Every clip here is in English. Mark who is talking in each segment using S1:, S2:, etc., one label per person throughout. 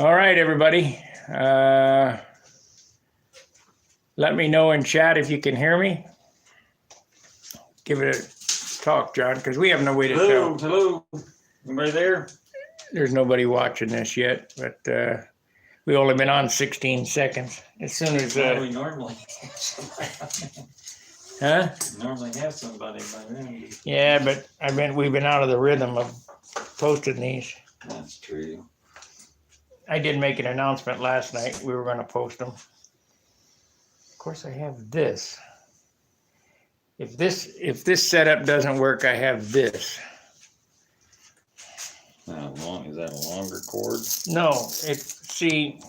S1: All right, everybody. Let me know in chat if you can hear me. Give it a talk, John, because we have no way to tell.
S2: Hello. Anybody there?
S1: There's nobody watching this yet, but we've only been on 16 seconds. As soon as
S2: we normally have somebody. Normally have somebody by then.
S1: Yeah, but we've been out of the rhythm of posting these.
S2: That's true.
S1: I did make an announcement last night. We were going to post them. Of course, I have this. If this setup doesn't work, I have this.
S2: How long is that? A longer cord?
S1: No, see,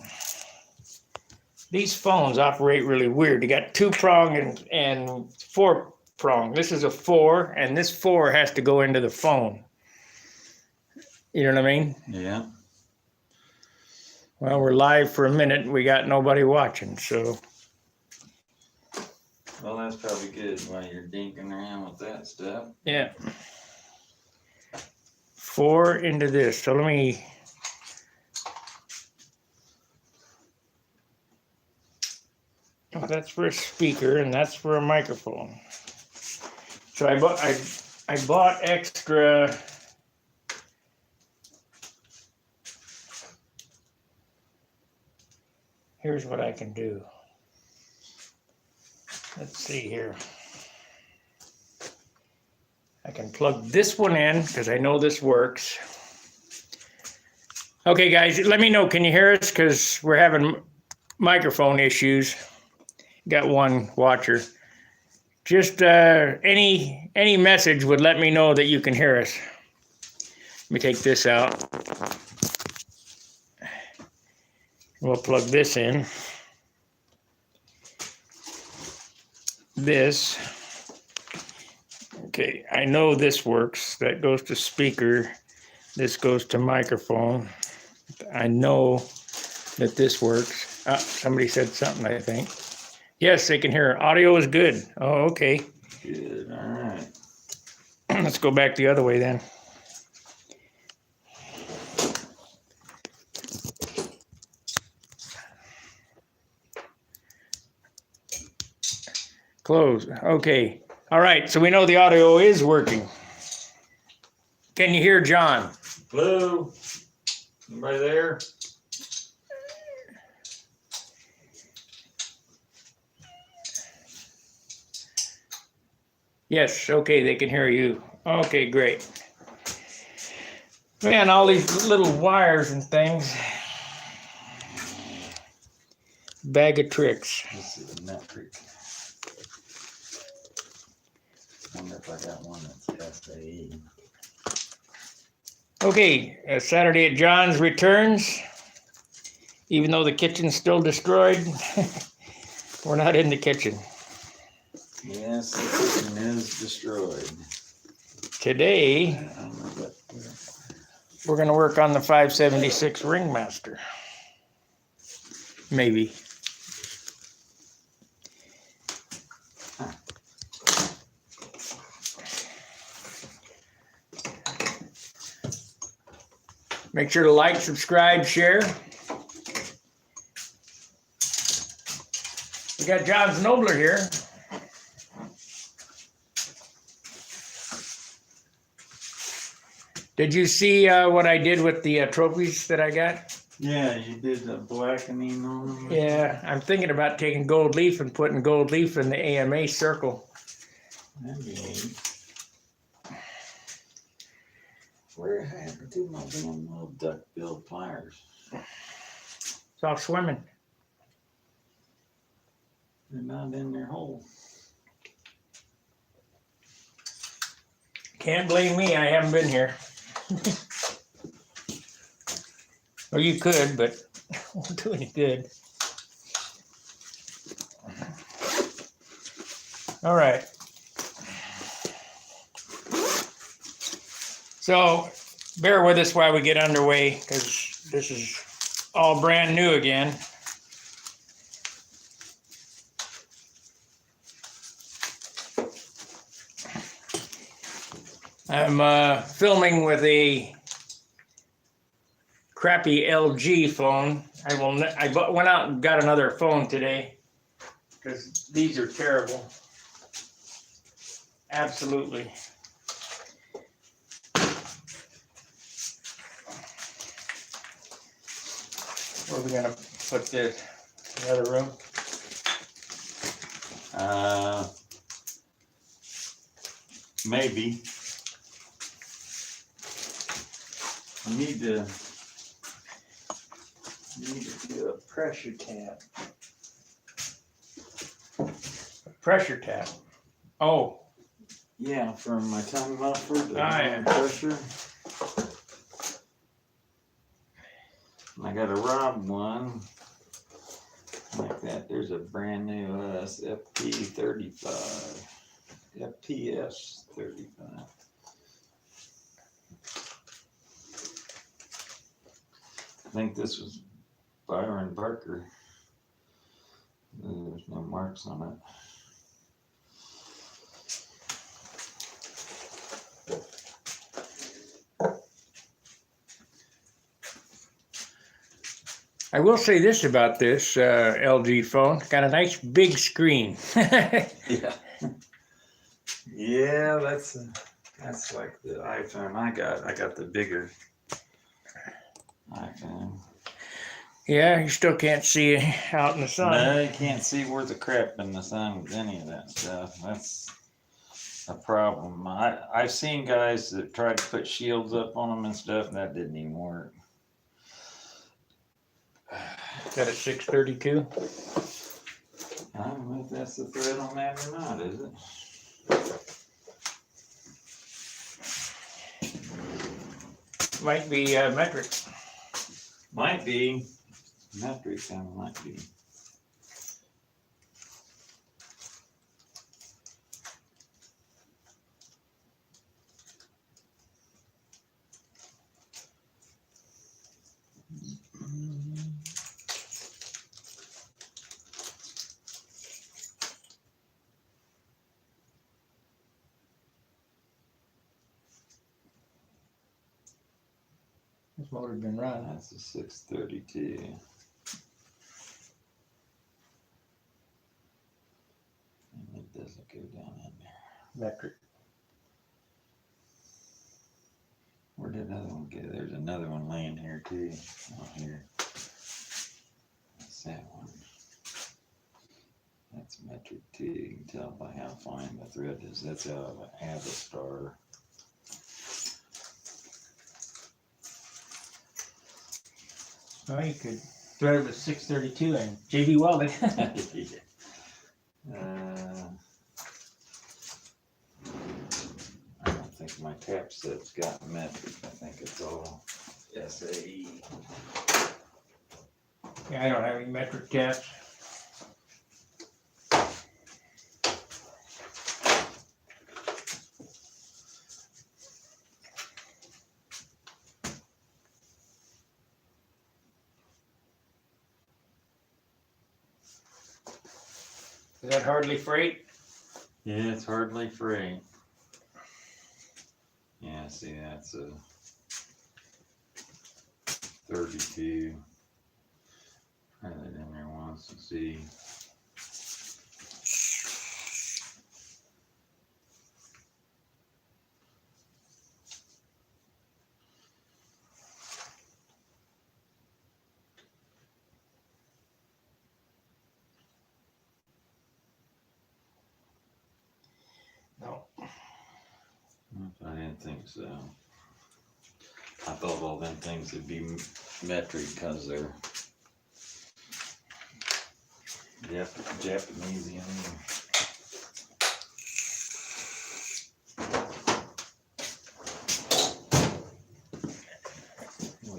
S1: these phones operate really weird. You got 2-prong and 4-prong. This is a 4, and this 4 has to go into the phone. You know what I mean?
S2: Yeah.
S1: Well, we're live for a minute. We got nobody watching, so.
S2: Well, that's probably good while you're dinking around with that stuff.
S1: Yeah. 4 into this. So let me. Oh, that's for a speaker, and that's for a microphone. So I bought extra. Here's what I can do. Let's see here. I can plug this one in because I know this works. Okay, guys, let me know. Can you hear us? Because we're having microphone issues. Got one watcher. Just any message would let me know that you can hear us. Let me take this out. We'll plug this in. This. Okay, I know this works. That goes to speaker. This goes to microphone. I know that this works. Somebody said something, I think. Yes, they can hear. Audio is good. Oh, okay.
S2: Good, all right.
S1: Let's go back the other way then. Close. Okay. All right, so we know the audio is working. Can you hear John?
S2: Hello? Anybody there?
S1: Yes, okay, they can hear you. Okay, great. Man, all these little wires and things. Bag of tricks.
S2: This is a nut trick. I wonder if I got one that's SAE.
S1: Okay, Saturday at John's returns. Even though the kitchen's still destroyed, we're not in the kitchen.
S2: Yes, the kitchen is destroyed.
S1: Today, we're going to work on the 576 Ringmaster. Maybe. Make sure to like, subscribe, share. We got John's Nobler here. Did you see what I did with the trophies that I got?
S2: Yeah, you did the blackening on them.
S1: Yeah, I'm thinking about taking gold leaf and putting gold leaf in the AMA circle.
S2: That'd be neat. Where happened to my damn little duck-billed pliers?
S1: It's off swimming.
S2: They're not in their hole.
S1: Can't blame me, I haven't been here. Or you could, but it won't do any good. All right. So bear with us while we get underway, because this is all brand new again. I'm filming with a crappy LG phone. Went out and got another phone today because these are terrible. Absolutely. Where are we gonna put this? In the other room?
S2: Maybe. You need to do a pressure tap.
S1: Pressure tap. Oh.
S2: Yeah, from my tongue muffler to
S1: yeah.
S2: pressure. I got a Rob one like that. There's a brand new FP35, FPS 35. I think this was Byron Barker. There's no marks on it.
S1: I will say this about this LG phone. Got a nice big screen.
S2: Yeah. Yeah, that's like the iPhone I got. I got the bigger iPhone.
S1: Yeah, you still can't see out in the sun.
S2: No, you can't see worth a crap in the sun with any of that stuff. That's a problem. I've seen guys that tried to put shields up on them and stuff, and that didn't even work.
S1: Got a 632.
S2: I don't know if that's the thread on that or not, is it?
S1: Might be metric.
S2: Might be. Metric sound might be.
S1: This motor's been running.
S2: That's a 632. And it doesn't go down in there.
S1: Metric.
S2: Where did the other one go? There's another one laying here too. Oh, here. That's that one. That's metric too. You can tell by how fine the thread is. That's out of an Avistar.
S1: Well, you could thread it with 632 and JB welded.
S2: I don't think my tap set's got metric. I think it's all SAE.
S1: Yeah, I don't have any metric taps. Is that hardly freight?
S2: Yeah, it's hardly free. Yeah, see, that's a 32. Try that in there once and see.
S1: No.
S2: I didn't think so. I thought all them things would be metric because they're Japanese.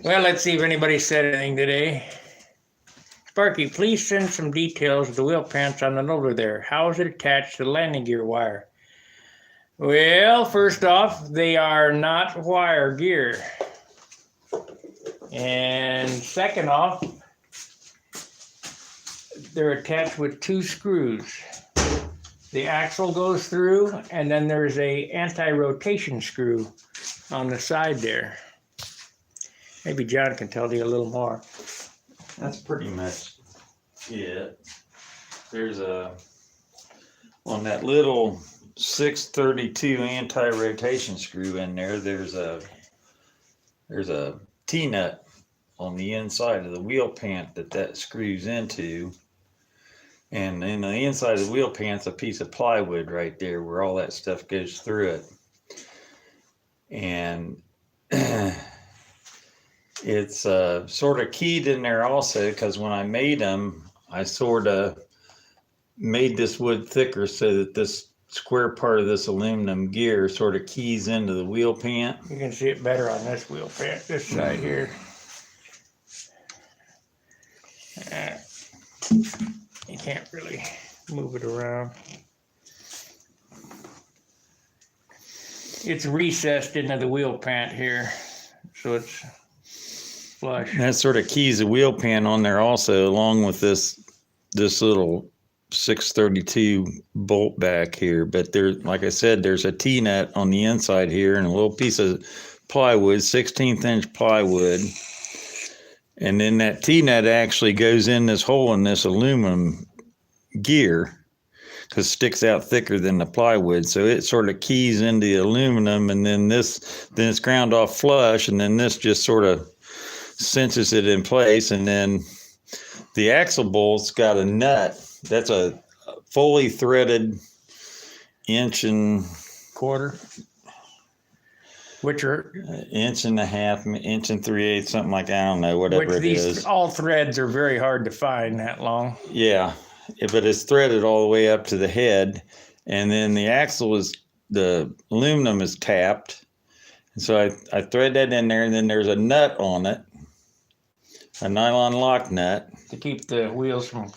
S1: Well, let's see if anybody said anything today. Sparky, please send some details of the wheel pants on the loader there. How is it attached to the landing gear wire? Well, first off, they are not wire gear. And second off, they're attached with 2 screws. The axle goes through, and then there's a anti-rotation screw on the side there. Maybe John can tell you a little more.
S2: That's pretty much it. There's on that little 632 anti-rotation screw in there, there's a T-nut on the inside of the wheel pant that screws into. And in the inside of the wheel pant's a piece of plywood right there where all that stuff goes through it. And it's sort of keyed in there also because when I made them, I sort of made this wood thicker so that this square part of this aluminum gear sort of keys into the wheel pant.
S1: You can see it better on this wheel pant, this side here. You can't really move it around. It's recessed into the wheel pant here, so it's flush.
S2: And that sort of keys the wheel pant on there also, along with this little 632 bolt back here. But there, like I said, there's a T-nut on the inside here and a little piece of plywood, 16th inch plywood. And then that T-nut actually goes in this hole in this aluminum gear because it sticks out thicker than the plywood. So it sort of keys into the aluminum, and then it's ground off flush, and then this just sort of cinches it in place. And then the axle bolt's got a nut. That's a fully threaded 1.25 inch.
S1: Which are
S2: 1.5 inch, 1 3/8, something like that. I don't know, whatever it is.
S1: All threads are very hard to find that long.
S2: Yeah, but it's threaded all the way up to the head, and then the the aluminum is tapped. And so I thread that in there, and then there's a nut on it, a nylon lock nut
S1: to keep the wheels from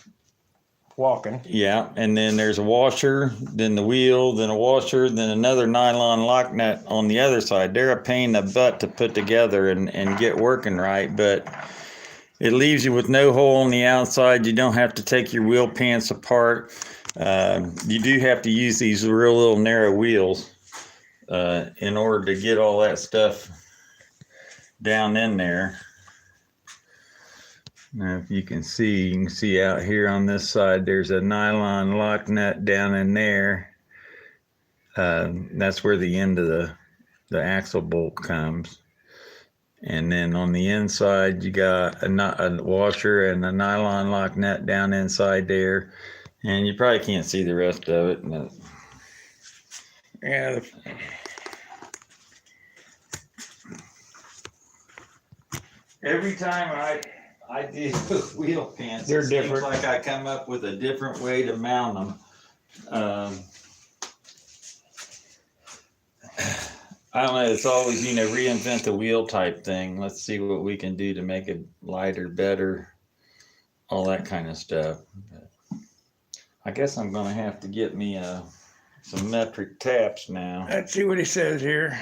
S1: walking.
S2: Yeah, and then there's a washer, then the wheel, then a washer, then another nylon lock nut on the other side. They're a pain in the butt to put together and get working right, but it leaves you with no hole on the outside. You don't have to take your wheel pants apart. You do have to use these real little narrow wheels in order to get all that stuff down in there. Now, if you can see out here on this side, there's a nylon lock nut down in there. That's where the end of the axle bolt comes. And then on the inside, you got a washer and a nylon lock nut down inside there. And you probably can't see the rest of it. But
S1: yeah.
S2: Every time I do wheel pants,
S1: they're
S2: it
S1: different.
S2: Seems like I come up with a different way to mount them. I don't know. It's always, reinvent the wheel type thing. Let's see what we can do to make it lighter, better, all that kind of stuff. But I guess I'm going to have to get me some metric taps now.
S1: Let's see what he says here.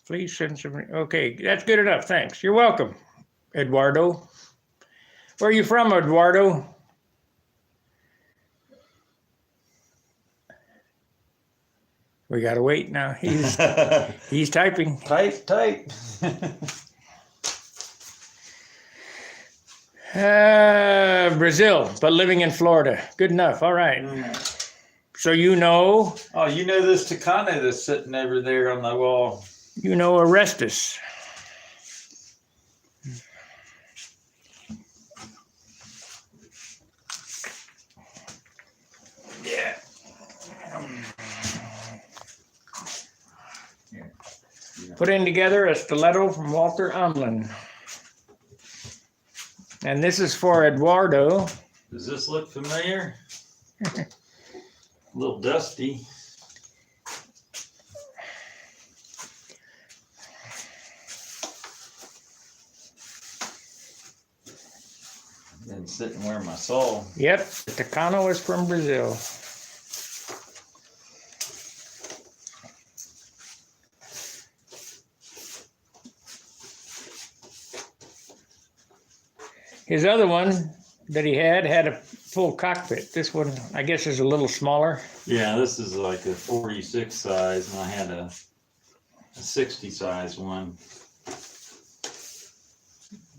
S1: Please send some. Okay, that's good enough. Thanks. You're welcome, Eduardo. Where are you from, Eduardo? We gotta wait now. He's typing.
S2: Type.
S1: Brazil, but living in Florida. Good enough. All right. So you know.
S2: Oh, you know this Takano that's sitting over there on the wall.
S1: You know Orestes. Yeah. Putting together a stiletto from Walter Umlin. And this is for Eduardo.
S2: Does this look familiar? A little dusty. Been sitting where my saw.
S1: Yep, the Takano is from Brazil. His other one that he had a full cockpit. This one, I guess, is a little smaller.
S2: Yeah, this is like a 46 size, and I had a 60 size one.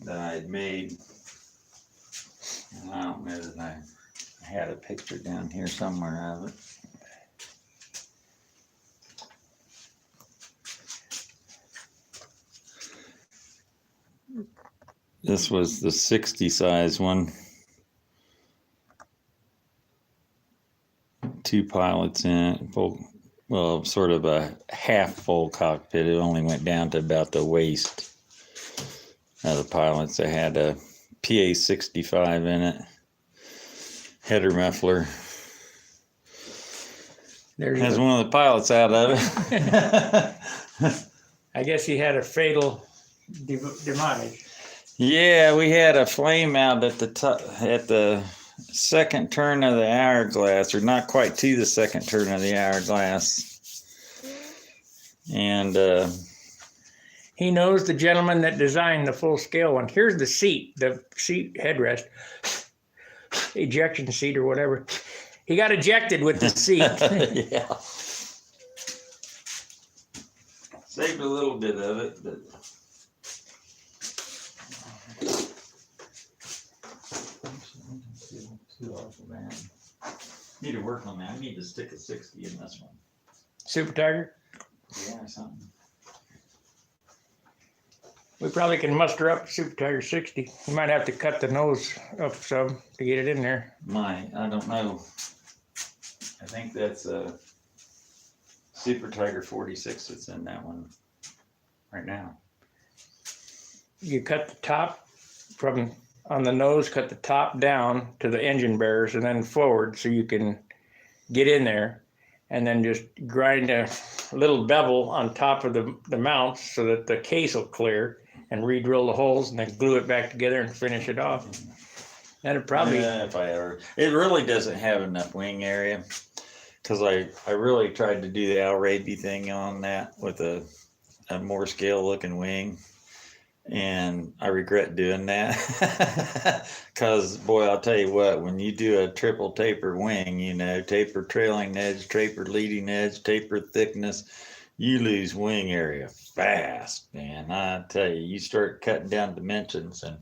S2: that I had made. And I don't know that I had a picture down here somewhere of it. This was the 60 size one. 2 pilots in it, full, well, sort of a half full cockpit. It only went down to about the waist of the pilots. They had a PA-65 in it, header muffler. Has one of the pilots out of it.
S1: I guess he had a fatal demise.
S2: Yeah, we had a flame out at the top, at the second turn of the hourglass, or not quite to the second turn of the hourglass. And
S1: he knows the gentleman that designed the full scale one. Here's the seat headrest, ejection seat or whatever. He got ejected with the seat.
S2: Yeah. Saved a little bit of it, but. Need to work on that. I need to stick a 60 in this one.
S1: Super Tiger?
S2: Yeah, or something.
S1: We probably can muster up Super Tiger 60. You might have to cut the nose up some to get it in there.
S2: I don't know. I think that's a Super Tiger 46 that's in that one right now.
S1: You cut the top from on the nose, cut the top down to the engine bearers and then forward so you can get in there, and then just grind a little bevel on top of the mounts so that the case will clear, and re-drill the holes and then glue it back together and finish it off. That'd probably...
S2: if I ever... It really doesn't have enough wing area, because I really tried to do the Al Raby thing on that with a more scale looking wing. And I regret doing that, because boy, I'll tell you what, when you do a triple taper wing, you know, taper trailing edge, taper leading edge, taper thickness, you lose wing area fast, man. I tell you, you start cutting down dimensions, and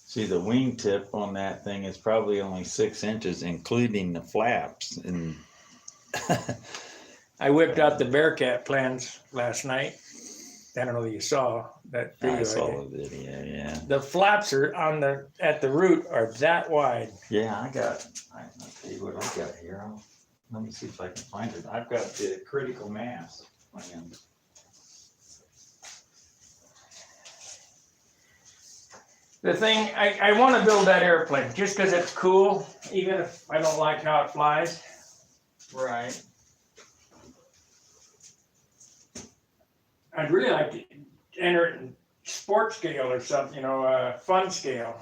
S2: see, the wing tip on that thing is probably only 6 inches, including the flaps. And
S1: I whipped out the Bearcat plans last night. I don't know if you saw that video.
S2: I saw the video, yeah.
S1: The flaps are at the root are that wide.
S2: Yeah, I'll tell you what I got here. Let me see if I can find it. I've got the critical mass plan.
S1: The thing, I want to build that airplane just because it's cool, even if I don't like how it flies.
S2: Right.
S1: I'd really like to enter it in sport scale or something, you know, fun scale.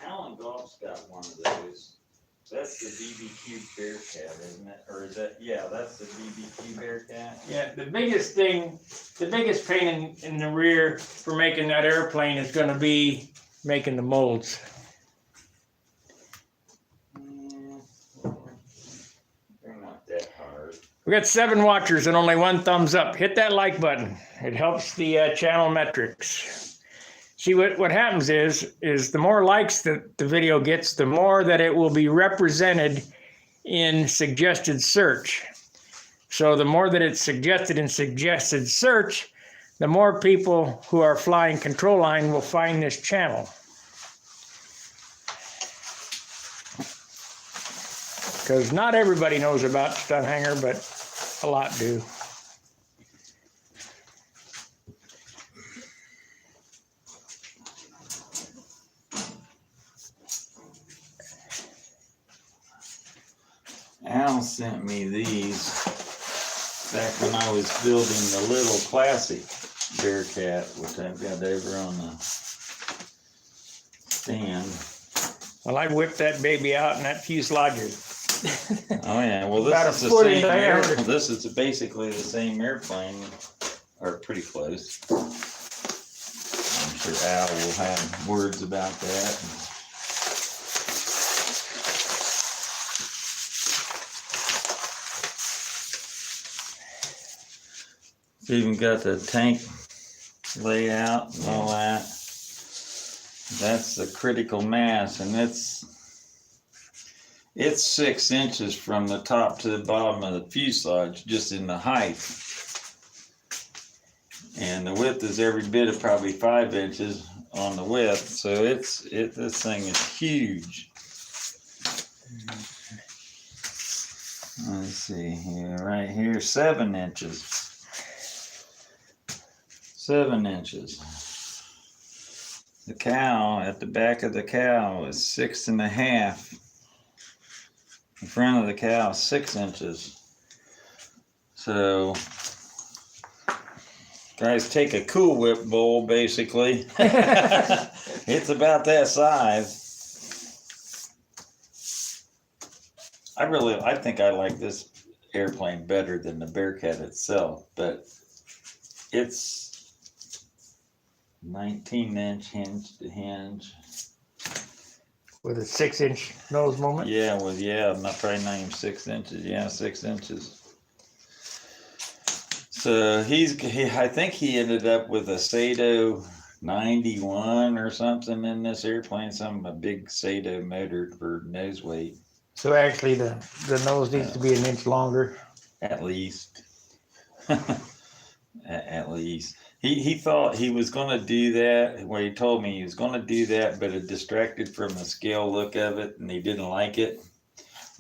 S2: Alan Goff's got one of those. That's the BBQ Bearcat, isn't it? Or is that, yeah, that's the BBQ Bearcat.
S1: Yeah, the biggest pain in the rear for making that airplane is going to be making the molds.
S2: They're not that hard.
S1: We got 7 watchers and only 1 thumbs up. Hit that like button. It helps the channel metrics. See, what happens is the more likes that the video gets, the more that it will be represented in suggested search. So the more that it's suggested in suggested search, the more people who are flying control line will find this channel. Because not everybody knows about Stunt Hanger, but a lot do.
S2: Al sent me these back when I was building the little classic Bearcat, which I've got over on the stand.
S1: Well, I whipped that baby out and that fuselage is
S2: Oh yeah, well
S1: about
S2: this is
S1: a
S2: the
S1: foot in
S2: same
S1: diameter.
S2: this is basically the same airplane, or pretty close. I'm sure Al will have words about that. It's even got the tank layout and all that. That's the critical mass, and it's 6 inches from the top to the bottom of the fuselage, just in the height. And the width is every bit of probably 5 inches on the width, so this thing is huge. Let's see here, right here, 7 inches. 7 inches. The cow, at the back of the cow, is 6.5. In front of the cow, 6 inches. So, guys, take a Cool Whip bowl, basically. It's about that size. I think I like this airplane better than the Bearcat itself, but it's 19-inch hinge to hinge.
S1: With a 6-inch nose moment.
S2: Yeah, probably not even 6 inches. Yeah, 6 inches. So I think he ended up with a Sato 91 or something in this airplane, a big Sato motor for nose weight.
S1: So actually the nose needs to be an inch longer.
S2: At least. At least. He thought he was going to do that. Well, he told me he was going to do that, but it distracted from the scale look of it, and he didn't like it.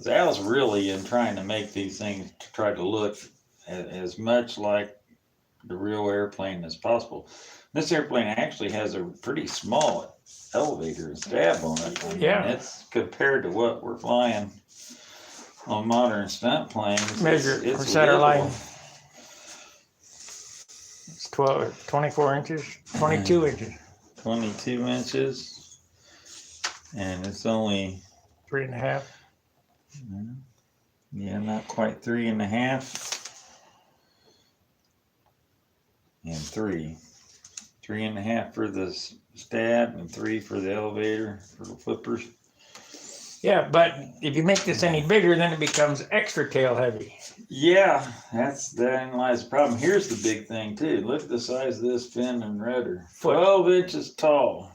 S2: So I was really in trying to make these things to try to look as much like the real airplane as possible. This airplane actually has a pretty small elevator and stab on it. I mean,
S1: Yeah.
S2: It's compared to what we're flying on modern stunt planes.
S1: Measure
S2: it's
S1: for center
S2: livable.
S1: line. It's 24 inches, 22 inches.
S2: 22 inches. And it's only
S1: 3.5.
S2: Yeah, not quite 3.5. And 3. 3.5 for the stab and 3 for the elevator, for the flippers.
S1: Yeah, but if you make this any bigger, then it becomes extra tail heavy.
S2: Yeah, therein lies the problem. Here's the big thing too. Look at the size of this fin and rudder. 12 inches tall.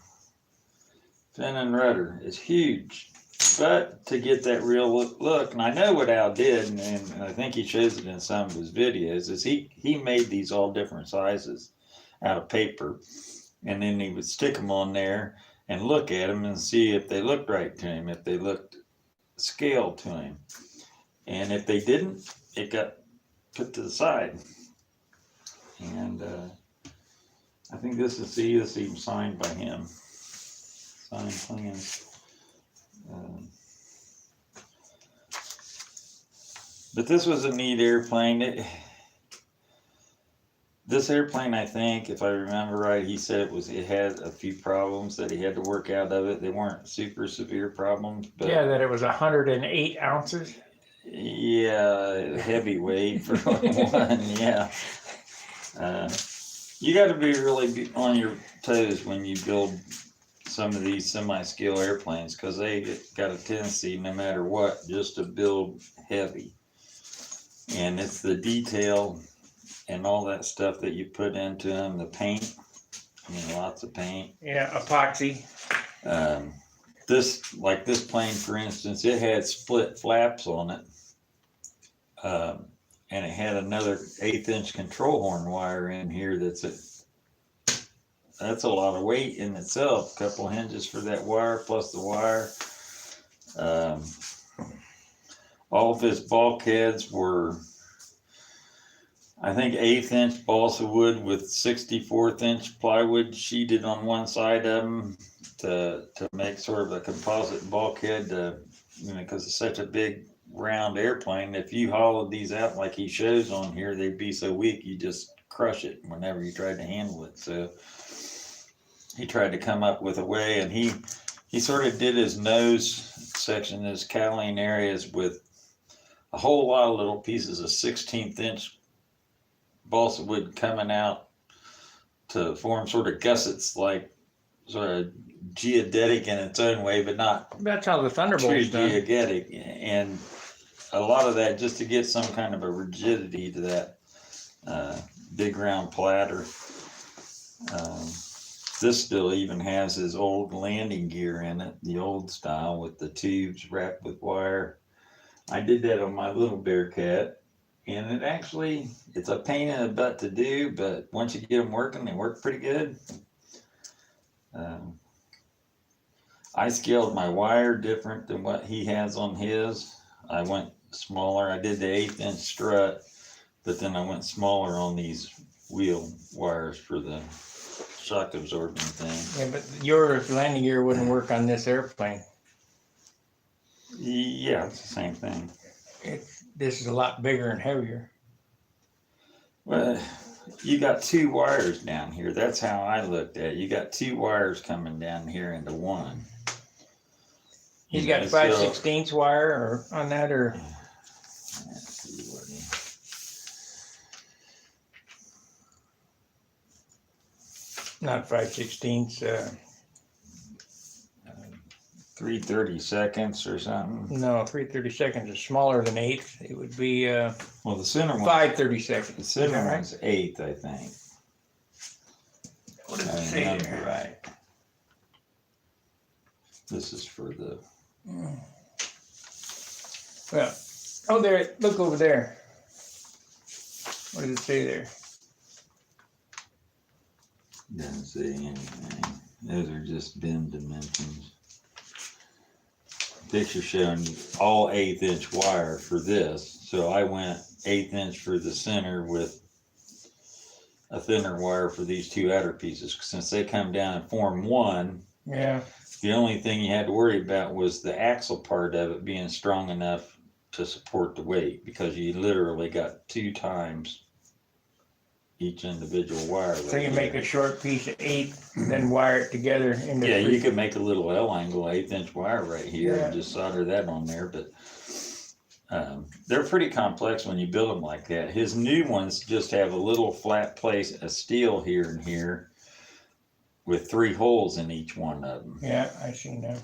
S2: Fin and rudder is huge. But to get that real look, and I know what Al did, and I think he shows it in some of his videos, is he made these all different sizes out of paper, and then he would stick them on there and look at them and see if they looked right to him, if they looked scaled to him. And if they didn't, it got put to the side. And I think this is even signed by him. Signed plans. But this was a neat airplane. This airplane, I think, if I remember right, he said it had a few problems that he had to work out of it. They weren't super severe problems, but
S1: Yeah, that it was 108 ounces.
S2: Yeah, heavyweight for one. Yeah, you got to be really on your toes when you build some of these semi-scale airplanes, because they got a tendency, no matter what, just to build heavy. And it's the detail and all that stuff that you put into them, the paint. I mean, lots of paint.
S1: Yeah, epoxy.
S2: This plane, for instance, it had split flaps on it. And it had another 1/8-inch control horn wire in here. That's a lot of weight in itself. A couple hinges for that wire, plus the wire. All of his bulkheads were, I think, 1/8-inch balsa wood with 64th-inch plywood sheeted on one side of them to make sort of a composite bulkhead. Because it's such a big round airplane. If you hollowed these out like he shows on here, they'd be so weak you just crush it whenever you tried to handle it. So he tried to come up with a way, and he sort of did his nose section, his cowling areas, with a whole lot of little pieces of 16th-inch balsa wood coming out to form sort of gussets, like sort of geodetic in its own way, but not
S1: That's how the Thunderbolt
S2: too
S1: is done.
S2: geodetic. And a lot of that just to get some kind of a rigidity to that big round platter. This still even has his old landing gear in it, the old style with the tubes wrapped with wire. I did that on my little Bearcat, and it's a pain in the butt to do, but once you get them working, they work pretty good. I scaled my wire different than what he has on his. I went smaller. I did the 1/8" strut, but then I went smaller on these wheel wires for the shock absorbing thing.
S1: Yeah, but your landing gear wouldn't work on this airplane.
S2: Yeah, it's the same thing.
S1: This is a lot bigger and heavier.
S2: Well, you got 2 wires down here. That's how I looked at it. You got 2 wires coming down here into one.
S1: He's got 5/16 wire or on that, or
S2: let's see what
S1: not 5/16.
S2: 3/32 or something.
S1: No, 3/32 is smaller than 1/8. It would be
S2: Well, the center one.
S1: 5/32.
S2: The center
S1: right?
S2: one's 1/8, I think.
S1: What does it say there?
S2: Right. This is for the.
S1: Well, oh, there. Look over there. What does it say there?
S2: Doesn't say anything. Those are just bin dimensions. Picture showing all 1/8" wire for this. So I went 1/8" for the center with a thinner wire for these 2 outer pieces. Since they come down and form one,
S1: Yeah.
S2: the only thing you had to worry about was the axle part of it being strong enough to support the weight, because you literally got 2 times each individual wire.
S1: So you make a short piece of 8, then wire it together into
S2: Yeah,
S1: 3.
S2: you could make a little L angle 1/8" wire right here
S1: Yeah.
S2: and just solder that on there, but they're pretty complex when you build them like that. His new ones just have a little flat place of steel here and here with 3 holes in each one of them.
S1: Yeah, I see now.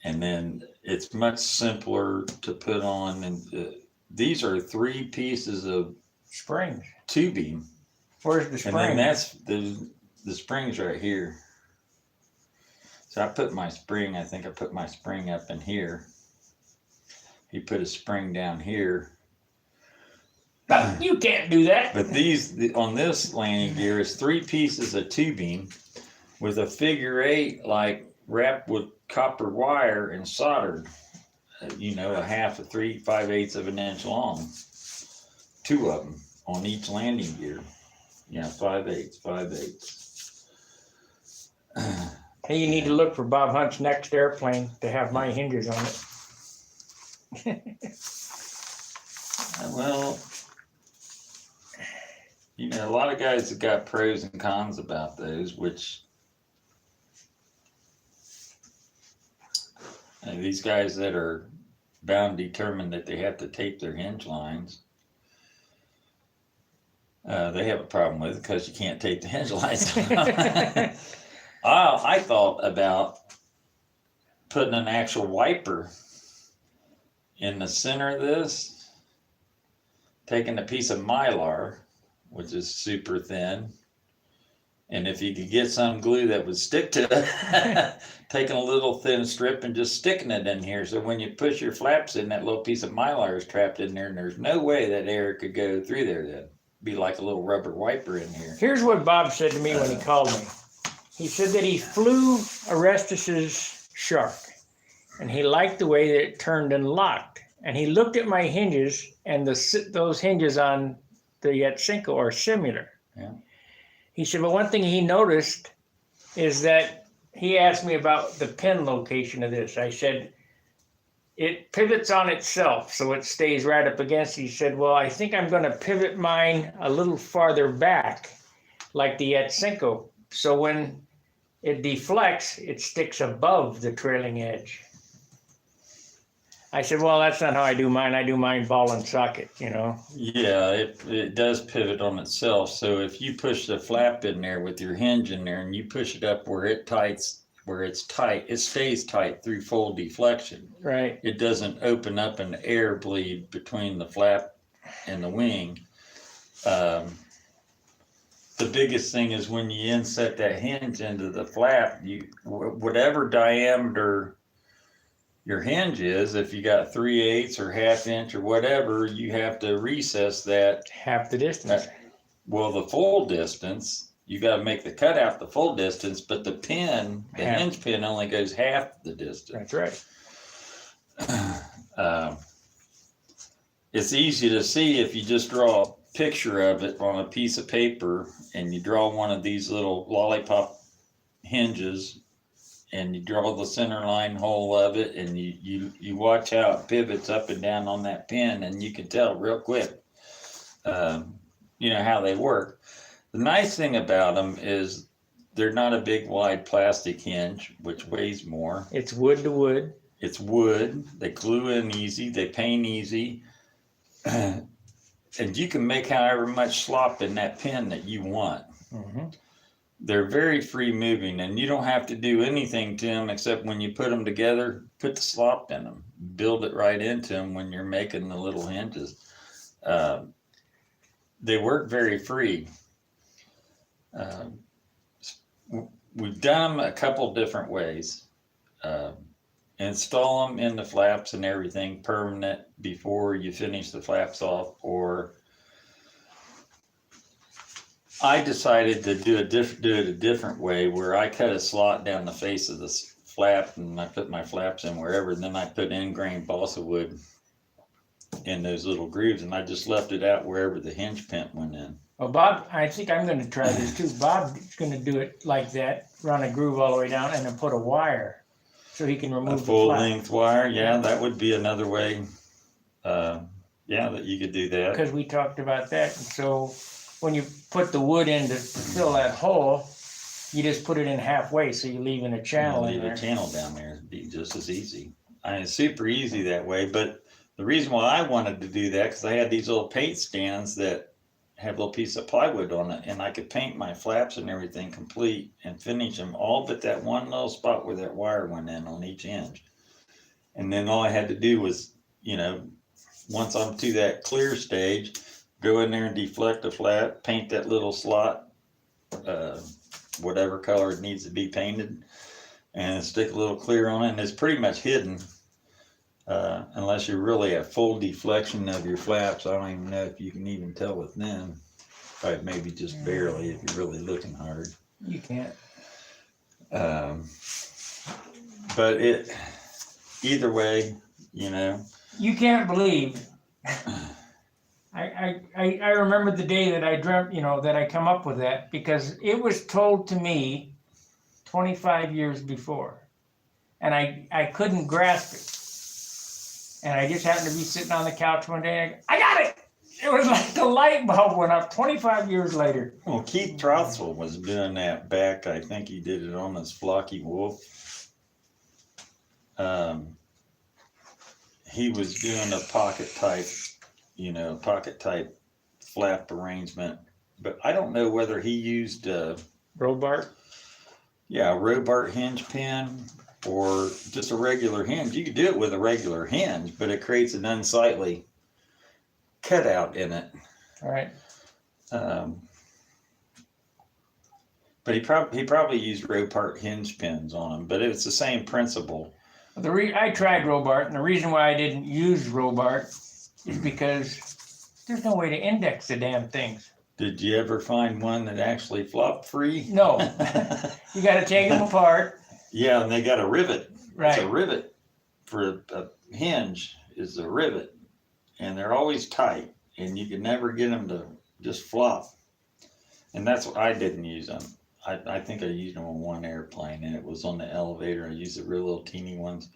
S2: And then it's much simpler to put on, and these are 3 pieces of
S1: Springs.
S2: tubing.
S1: Where's the spring?
S2: And then that's the springs right here. So I put my spring, I think I put my spring up in here. He put a spring down here.
S1: You can't do that.
S2: But on this landing gear is 3 pieces of tubing with a figure 8, like wrapped with copper wire and soldered. A half, 3/5/8 of an inch long. 2 of them on each landing gear. 5/8, 5/8.
S1: Hey, you need to look for Bob Hunt's next airplane to have my hinges on it.
S2: Well, a lot of guys have got pros and cons about those, which these guys that are bound determined that they have to tape their hinge lines, they have a problem with it because you can't tape the hinge lines. I thought about putting an actual wiper in the center of this, taking a piece of Mylar, which is super thin, and if you could get some glue that would stick to it, taking a little thin strip and just sticking it in here, so when you push your flaps in, that little piece of Mylar is trapped in there, and there's no way that air could go through there. That'd be like a little rubber wiper in here.
S1: Here's what Bob said to me when he called me. He said that he flew Orestes' Shark, and he liked the way that it turned and locked. And he looked at my hinges, and those hinges on the Yatsenko are similar.
S2: Yeah.
S1: He said, but one thing he noticed is that he asked me about the pin location of this. I said, it pivots on itself, so it stays right up against it. He said, well, I think I'm going to pivot mine a little farther back, like the Yatsenko. So when it deflects, it sticks above the trailing edge. I said, well, that's not how I do mine. I do mine ball and socket,
S2: Yeah, it does pivot on itself. So if you push the flap in there with your hinge in there and you push it up where it's tight, it stays tight through full deflection.
S1: Right.
S2: It doesn't open up an air bleed between the flap and the wing. the biggest thing is when you inset that hinge into the flap, whatever diameter your hinge is, if you got 3/8 or 1/2 inch or whatever, you have to recess that
S1: half the distance.
S2: Well, the full distance, you got to make the cutout the full distance, but the hinge pin only goes half the distance.
S1: That's
S2: right. It's easy to see if you just draw a picture of it on a piece of paper and you draw one of these little lollipop hinges and you draw the center line hole of it and you watch how it pivots up and down on that pin and you can tell real quick, how they work. The nice thing about them is they're not a big wide plastic hinge, which weighs more.
S1: It's wood to wood.
S2: It's wood. They glue in easy. They paint easy. And you can make however much slop in that pin that you want.
S1: Mm-hmm.
S2: They're very free moving and you don't have to do anything to them except when you put them together, put the slop in them, build it right into them when you're making the little hinges. They work very free. We've done them a couple different ways. Install them in the flaps and everything permanent before you finish the flaps off, or I decided to do it a different way where I cut a slot down the face of the flap and I put my flaps in wherever, and then I put ingrained balsa wood in those little grooves and I just left it out wherever the hinge pin went in.
S1: Well, Bob, I think I'm going to try this too. Bob's going to do it like that, run a groove all the way down and then put a wire so he can remove
S2: a full length wire. Yeah, that would be another way. That you could do that.
S1: Because we talked about that. And so when you put the wood in to fill that hole, you just put it in halfway, so you're leaving a channel in there.
S2: Leave a channel down there. It'd be just as easy. It's super easy that way. But the reason why I wanted to do that, because I had these little paint stands that have a little piece of plywood on it, and I could paint my flaps and everything complete and finish them all but that one little spot where that wire went in on each hinge. And then all I had to do was, once I'm to that clear stage, go in there and deflect the flap, paint that little slot, whatever color it needs to be painted, and stick a little clear on it, and it's pretty much hidden. Unless you're really at full deflection of your flaps. I don't even know if you can even tell with them. Probably maybe just barely if you're really looking hard.
S1: You can't.
S2: But either way,
S1: You can't believe. I remember the day that I dreamt, that I come up with that, because it was told to me 25 years before. And I couldn't grasp it. And I just happened to be sitting on the couch one day and I got it! It was like the light bulb went up 25 years later.
S2: Well, Keith Trothel was doing that back. I think he did it on his Flocky Wolf. He was doing a pocket type flap arrangement. But I don't know whether he used
S1: Robart?
S2: Yeah, a Robart hinge pin or just a regular hinge. You could do it with a regular hinge, but it creates an unsightly cutout in it.
S1: All right.
S2: But he probably used Robart hinge pins on them, but it's the same principle.
S1: I tried Robart, and the reason why I didn't use Robart is because there's no way to index the damn things.
S2: Did you ever find one that actually flopped free?
S1: No. You got to take them apart.
S2: Yeah, and they got a rivet.
S1: Right.
S2: It's a rivet for a hinge is a rivet, and they're always tight, and you can never get them to just flop. And that's what I didn't use them. I think I used them on one airplane, and it was on the elevator. I used the real little teeny ones.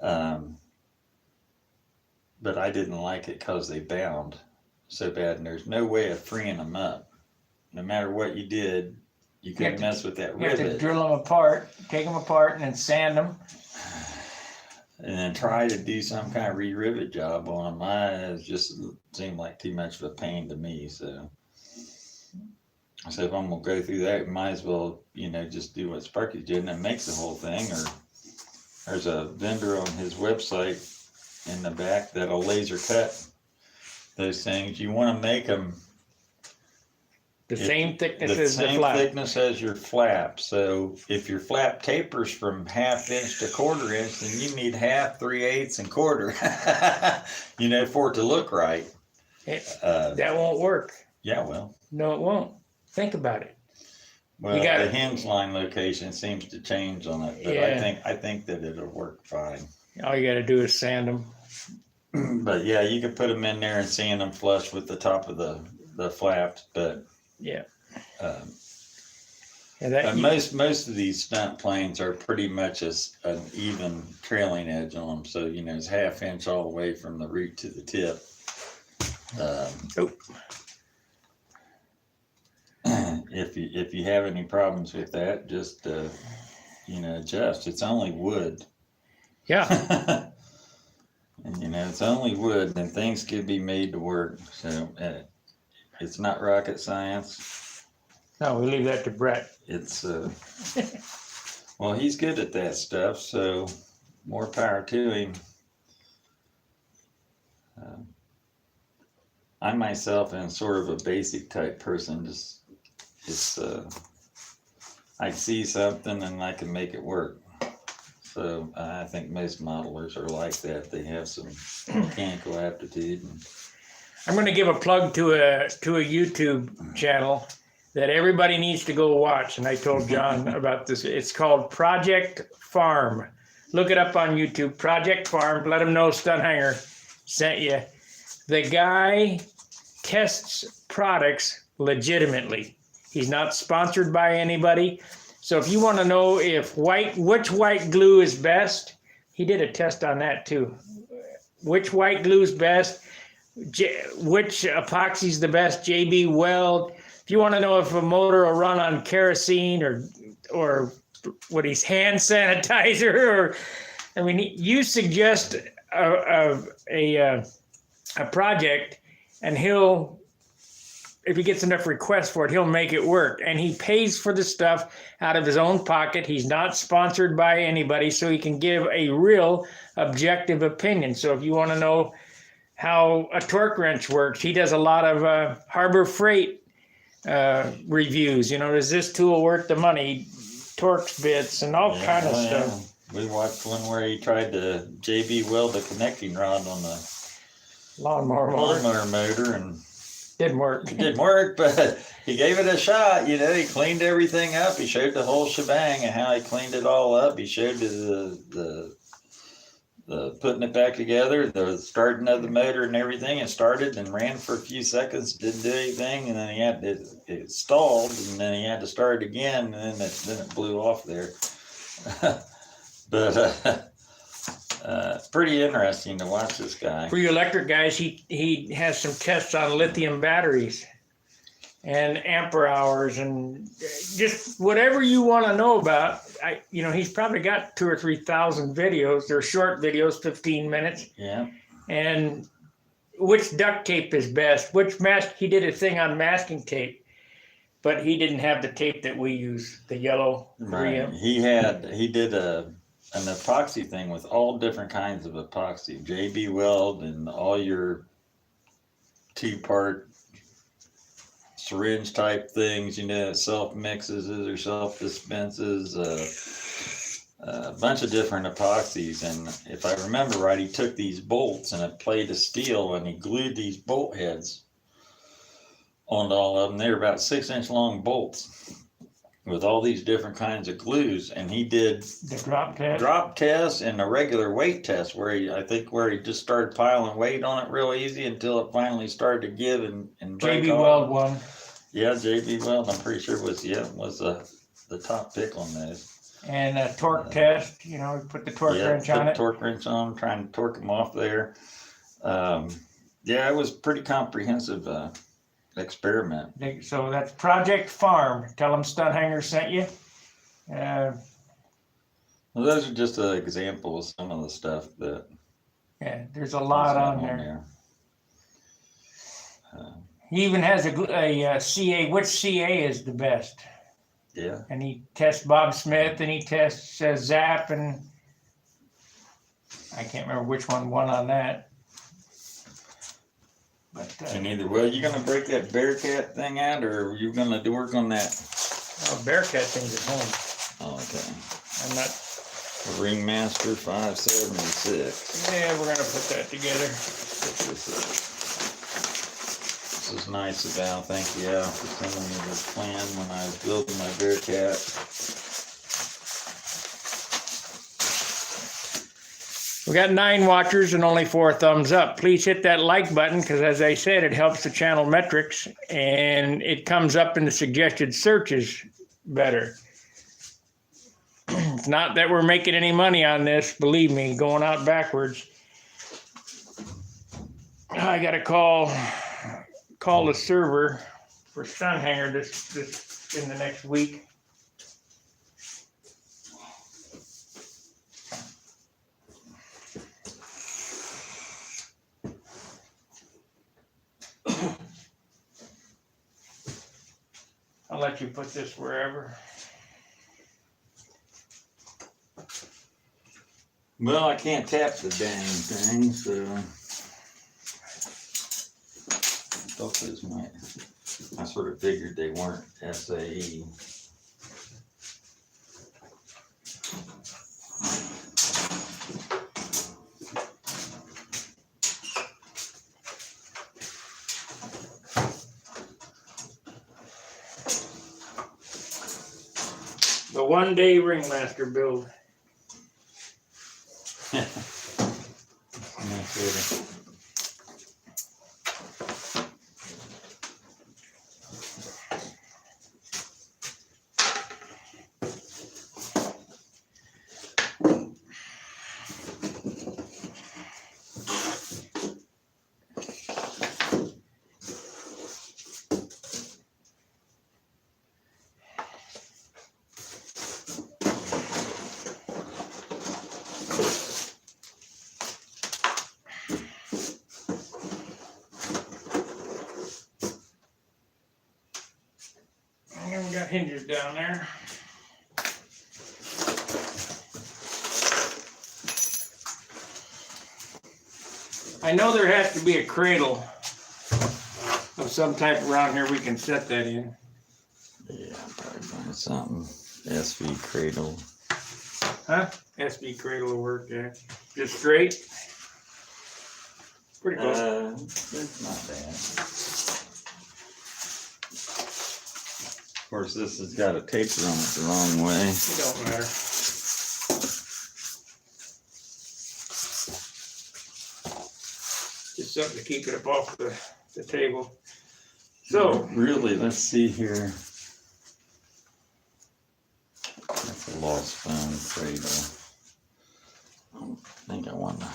S2: But I didn't like it because they bound so bad, and there's no way of freeing them up. No matter what you did, you couldn't mess with that rivet.
S1: You have to drill them apart, take them apart, and then sand them.
S2: And then try to do some kind of re-rivet job on them. It just seemed like too much of a pain to me. So I said, if I'm going to go through that, might as well, just do what Sparky's doing and make the whole thing. Or there's a vendor on his website in the back that'll laser cut those things. You want to make them
S1: The same thickness
S2: the
S1: as the
S2: same
S1: flap.
S2: thickness as your flap. So if your flap tapers from 1/2 inch to 1/4 inch, then you need 1/2, 3/8, and 1/4. For it to look right.
S1: That won't work.
S2: Yeah, well.
S1: No, it won't. Think about it.
S2: Well, the hinge line location seems to change on it, but
S1: Yeah.
S2: I think that it'll work fine.
S1: All you got to do is sand them.
S2: But yeah, you can put them in there and sand them flush with the top of the flaps, but
S1: Yeah.
S2: most of these stunt planes are pretty much an even trailing edge on them. So it's 1/2 inch all the way from the root to the tip. If you have any problems with that, just adjust. It's only wood.
S1: Yeah.
S2: And it's only wood, and things could be made to work. So it's not rocket science.
S1: No, we leave that to Brett.
S2: It's well, he's good at that stuff, so more power to him. I myself am sort of a basic type person. I see something and I can make it work. So I think most modelers are like that. They have some mechanical aptitude.
S1: I'm going to give a plug to a YouTube channel that everybody needs to go watch. And I told John about this. It's called Project Farm. Look it up on YouTube. Project Farm. Let them know Stunt Hanger sent you. The guy tests products legitimately. He's not sponsored by anybody. So if you want to know which white glue is best, he did a test on that too. Which white glue is best, which epoxy is the best, JB Weld. If you want to know if a motor will run on kerosene or what he's hand sanitizer, you suggest a project, and if he gets enough requests for it, he'll make it work. And he pays for the stuff out of his own pocket. He's not sponsored by anybody, so he can give a real objective opinion. So if you want to know how a torque wrench works, he does a lot of Harbor Freight reviews. Does this tool worth the money? Torques bits and all kind of stuff.
S2: We watched one where he tried to JB weld a connecting rod on the
S1: lawnmower
S2: motor, and
S1: didn't work.
S2: It didn't work, but he gave it a shot. He cleaned everything up. He showed the whole shebang and how he cleaned it all up. He showed the putting it back together, the starting of the motor and everything. It started and ran for a few seconds, didn't do anything, and then it stalled, and then he had to start again, and then it blew off there. But pretty interesting to watch this guy.
S1: For you electric guys, he has some tests on lithium batteries and ampere hours and just whatever you want to know about. He's probably got 2,000 or 3,000 videos. They're short videos, 15 minutes.
S2: Yeah.
S1: And which duct tape is best? He did a thing on masking tape, but he didn't have the tape that we use, the yellow 3M.
S2: Right. He did an epoxy thing with all different kinds of epoxy, JB Weld and all your 2-part syringe type things, self mixes or self dispenses, a bunch of different epoxies. And if I remember right, he took these bolts and a plate of steel and he glued these bolt heads onto all of them. They were about 6-inch long bolts with all these different kinds of glues, and he did
S1: the
S2: drop test and a regular weight test where he just started piling weight on it real easy until it finally started to give and break
S1: JB Weld one.
S2: Yeah, JB Weld, I'm pretty sure was the top pick on those.
S1: And a torque test, we put the torque wrench on it.
S2: Torque wrench on, trying to torque them off there. It was pretty comprehensive experiment.
S1: So that's Project Farm. Tell them Stunt Hanger sent you.
S2: Well, those are just an example of some of the stuff that.
S1: Yeah, there's a lot on there. He even has a CA. Which CA is the best?
S2: Yeah.
S1: And he tests Bob Smith, and he tests Zap, and I can't remember which one won on that. But,
S2: And either way, you gonna break that Bearcat thing out, or are you gonna do work on that?
S1: Bearcat thing's at home.
S2: Oh, okay.
S1: I'm not.
S2: Ringmaster 576.
S1: Yeah, we're gonna put that together.
S2: This is nice of Al. Thank you, Al, for sending me this plan when I was building my Bearcat.
S1: We got 9 watchers and only 4 thumbs up. Please hit that like button because, as I said, it helps the channel metrics and it comes up in the suggested searches better. It's not that we're making any money on this, believe me, going out backwards. I got to call the server for Stunt Hanger this in the next week. I'll let you put this wherever.
S2: Well, I can't tap the dang thing, so thought this might. I sort of figured they weren't SAE.
S1: The one-day Ringmaster build. And we got hinges down there. I know there has to be a cradle of some type around here we can set that in.
S2: Yeah, I'll probably find something. SV cradle.
S1: Huh? SB cradle will work, yeah. Just straight. Pretty close.
S2: It's not bad. Of course, this has got a taper on it the wrong way.
S1: It don't matter. Just something to keep it up off the table. So,
S2: really, let's see here. That's a lost phone cradle. I don't think I want to.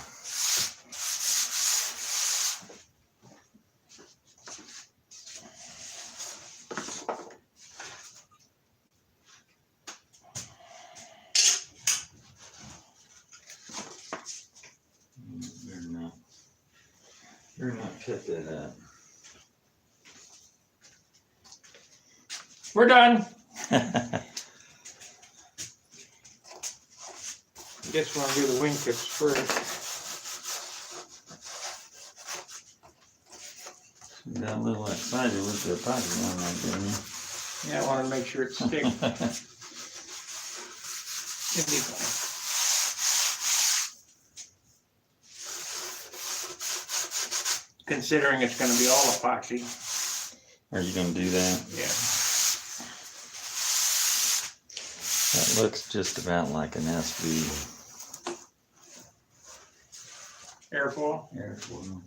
S2: Better not cut that up.
S1: we're done. Guess we're gonna do the wingtips first.
S2: You got a little excited with the pocket on that, didn't you?
S1: Yeah, I want to make sure it sticks. It'll be fine. Considering it's going to be all epoxy.
S2: Are you going to do that?
S1: Yeah.
S2: That looks just about like an SV
S1: Airfoil.
S2: airfoil.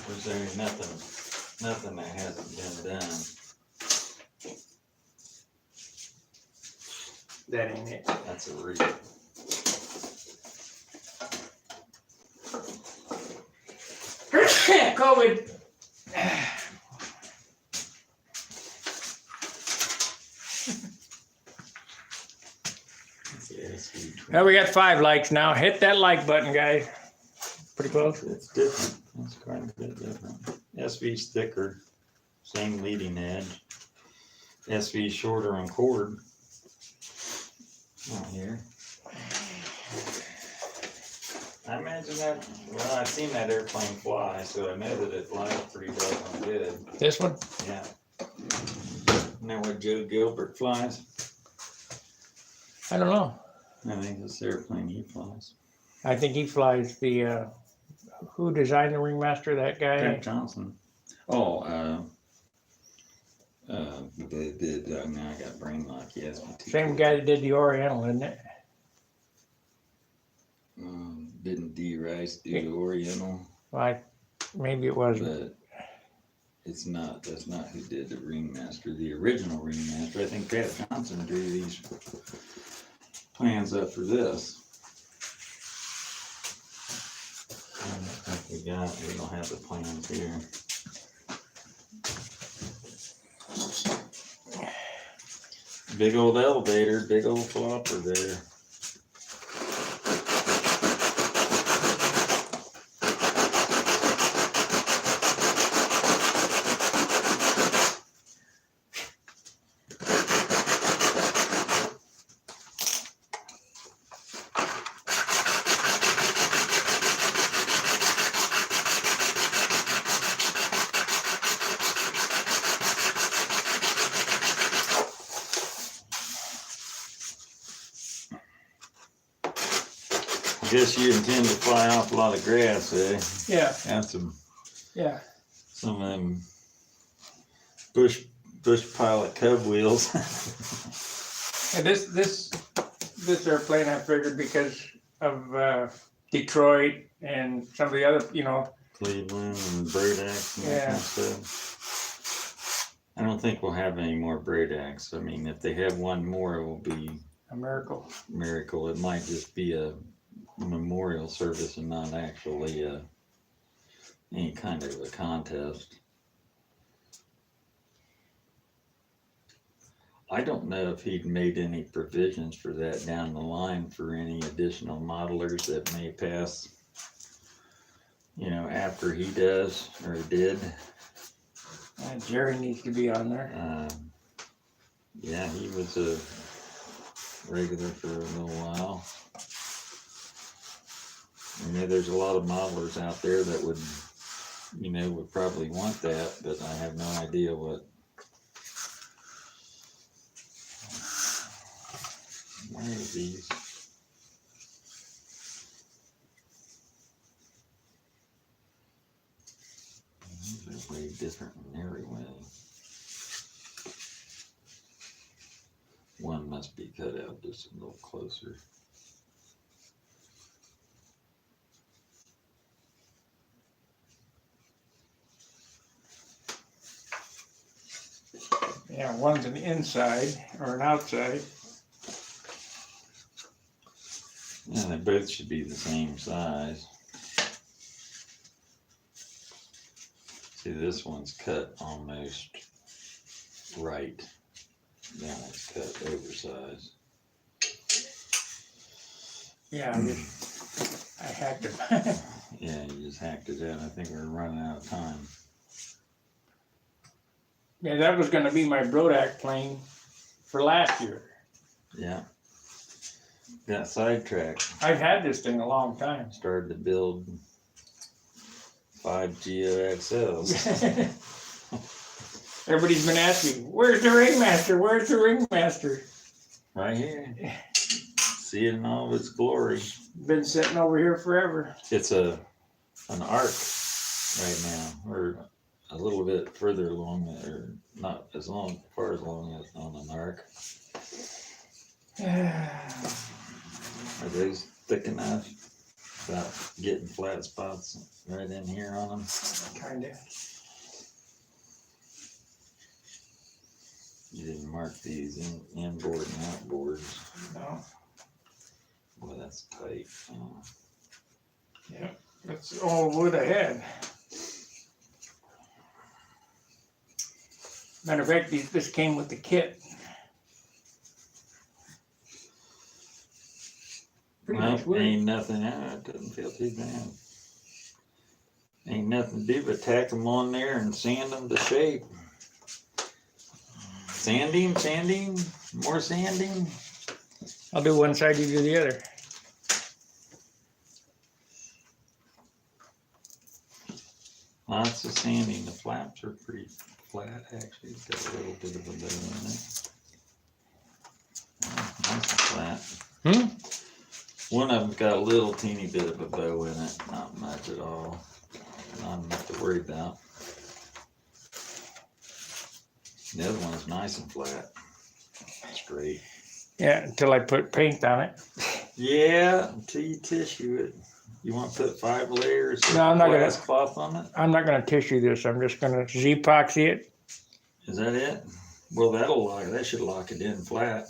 S2: Was there nothing that hasn't been done?
S1: That ain't it.
S2: That's a read.
S1: COVID. Well, we got 5 likes now. Hit that like button, guys. Pretty close.
S2: It's different. It's quite a bit different. SV's thicker, same leading edge. SV's shorter on cord. Not here. I imagine that, well, I've seen that airplane fly, so I know that it flies pretty doggone good.
S1: This one?
S2: Yeah. Isn't that what Joe Gilbert flies?
S1: I don't know.
S2: I think this airplane he flies.
S1: I think he flies the, who designed the Ringmaster, that guy?
S2: Pat Johnson. Oh, now I got brain lock. Yes.
S1: Same guy that did the Oriental, isn't it?
S2: Didn't D. Rice do the Oriental?
S1: Well, maybe it was.
S2: But it's not. That's not who did the Ringmaster. The original Ringmaster. I think Pat Johnson drew these plans up for this. I think we don't have the plans here. Big old elevator, big old flopper there. I guess you intend to fly off a lot of grass, eh?
S1: Yeah.
S2: And some of them bush pilot Cub wheels.
S1: And this airplane I figured because of Detroit and some of the other,
S2: Cleveland and Braddock's and that kind of stuff. I don't think we'll have any more Braddocks. I mean, if they have one more, it will be
S1: a miracle.
S2: It might just be a memorial service and not actually any kind of a contest. I don't know if he'd made any provisions for that down the line for any additional modelers that may pass, after he does or did.
S1: Jerry needs to be on there.
S2: Yeah, he was a regular for a little while. I know there's a lot of modelers out there that would probably want that, but I have no idea what. Where are these? These are way different in every way. One must be cut out just a little closer.
S1: Yeah, one's an inside or an outside.
S2: Yeah, they both should be the same size. See, this one's cut almost right. That one's cut oversized.
S1: Yeah, I hacked it.
S2: Yeah, you just hacked it out. I think we're running out of time.
S1: Yeah, that was going to be my Brodak plane for last year.
S2: Yeah. Got sidetracked.
S1: I've had this thing a long time.
S2: Started to build 5 GOXLs.
S1: Everybody's been asking, where's the Ringmaster? Where's the Ringmaster?
S2: Right here. See it in all of its glory.
S1: Been sitting over here forever.
S2: It's an arc right now, or a little bit further along, or not as far as long as on an arc. Are those thick enough without getting flat spots right in here on them?
S1: Kinda.
S2: You didn't mark these inboard and outboards.
S1: No.
S2: Boy, that's tight.
S1: Yeah, that's all wood ahead. Matter of fact, this came with the kit. Pretty
S2: Well,
S1: nice wood.
S2: ain't nothing, it doesn't feel too bad. Ain't nothing to do but tack them on there and sand them to shape. Sanding, more sanding.
S1: I'll do one side, you do the other.
S2: Lots of sanding. The flaps are pretty flat, actually. It's got a little bit of a bow in it. Oh, nice and flat. One of them's got a little teeny bit of a bow in it. Not much at all. Not enough to worry about. The other one's nice and flat. Straight.
S1: Yeah, until I put paint on it.
S2: Yeah, until you tissue it. You want to put 5 layers of
S1: No, I'm not
S2: glass
S1: gonna.
S2: cloth on it?
S1: I'm not gonna tissue this. I'm just gonna Z-epoxy it.
S2: Is that it? Well, that should lock it in flat.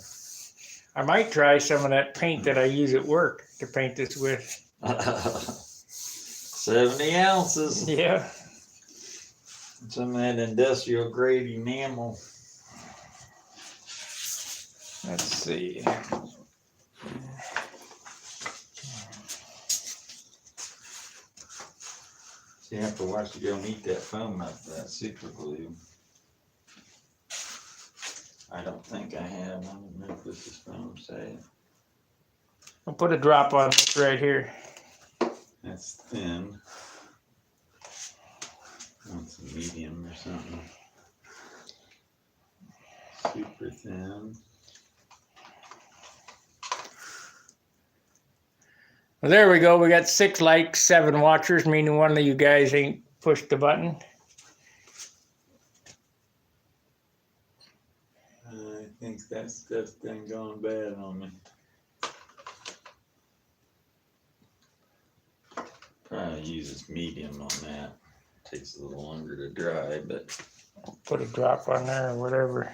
S1: I might try some of that paint that I use at work to paint this with.
S2: 70 ounces.
S1: Yeah.
S2: Some of that industrial grade enamel.
S1: Let's see.
S2: So you have to watch you go eat that foam up, that super glue. I don't think I have. I don't know if this is foam safe.
S1: I'll put a drop on this right here.
S2: That's thin. That's a medium or something. Super thin.
S1: Well, there we go. We got 6 likes, 7 watchers, meaning one of you guys ain't pushed the button.
S2: I think that stuff's done gone bad on me. Probably uses medium on that. Takes a little longer to dry, but
S1: Put a drop on there or whatever.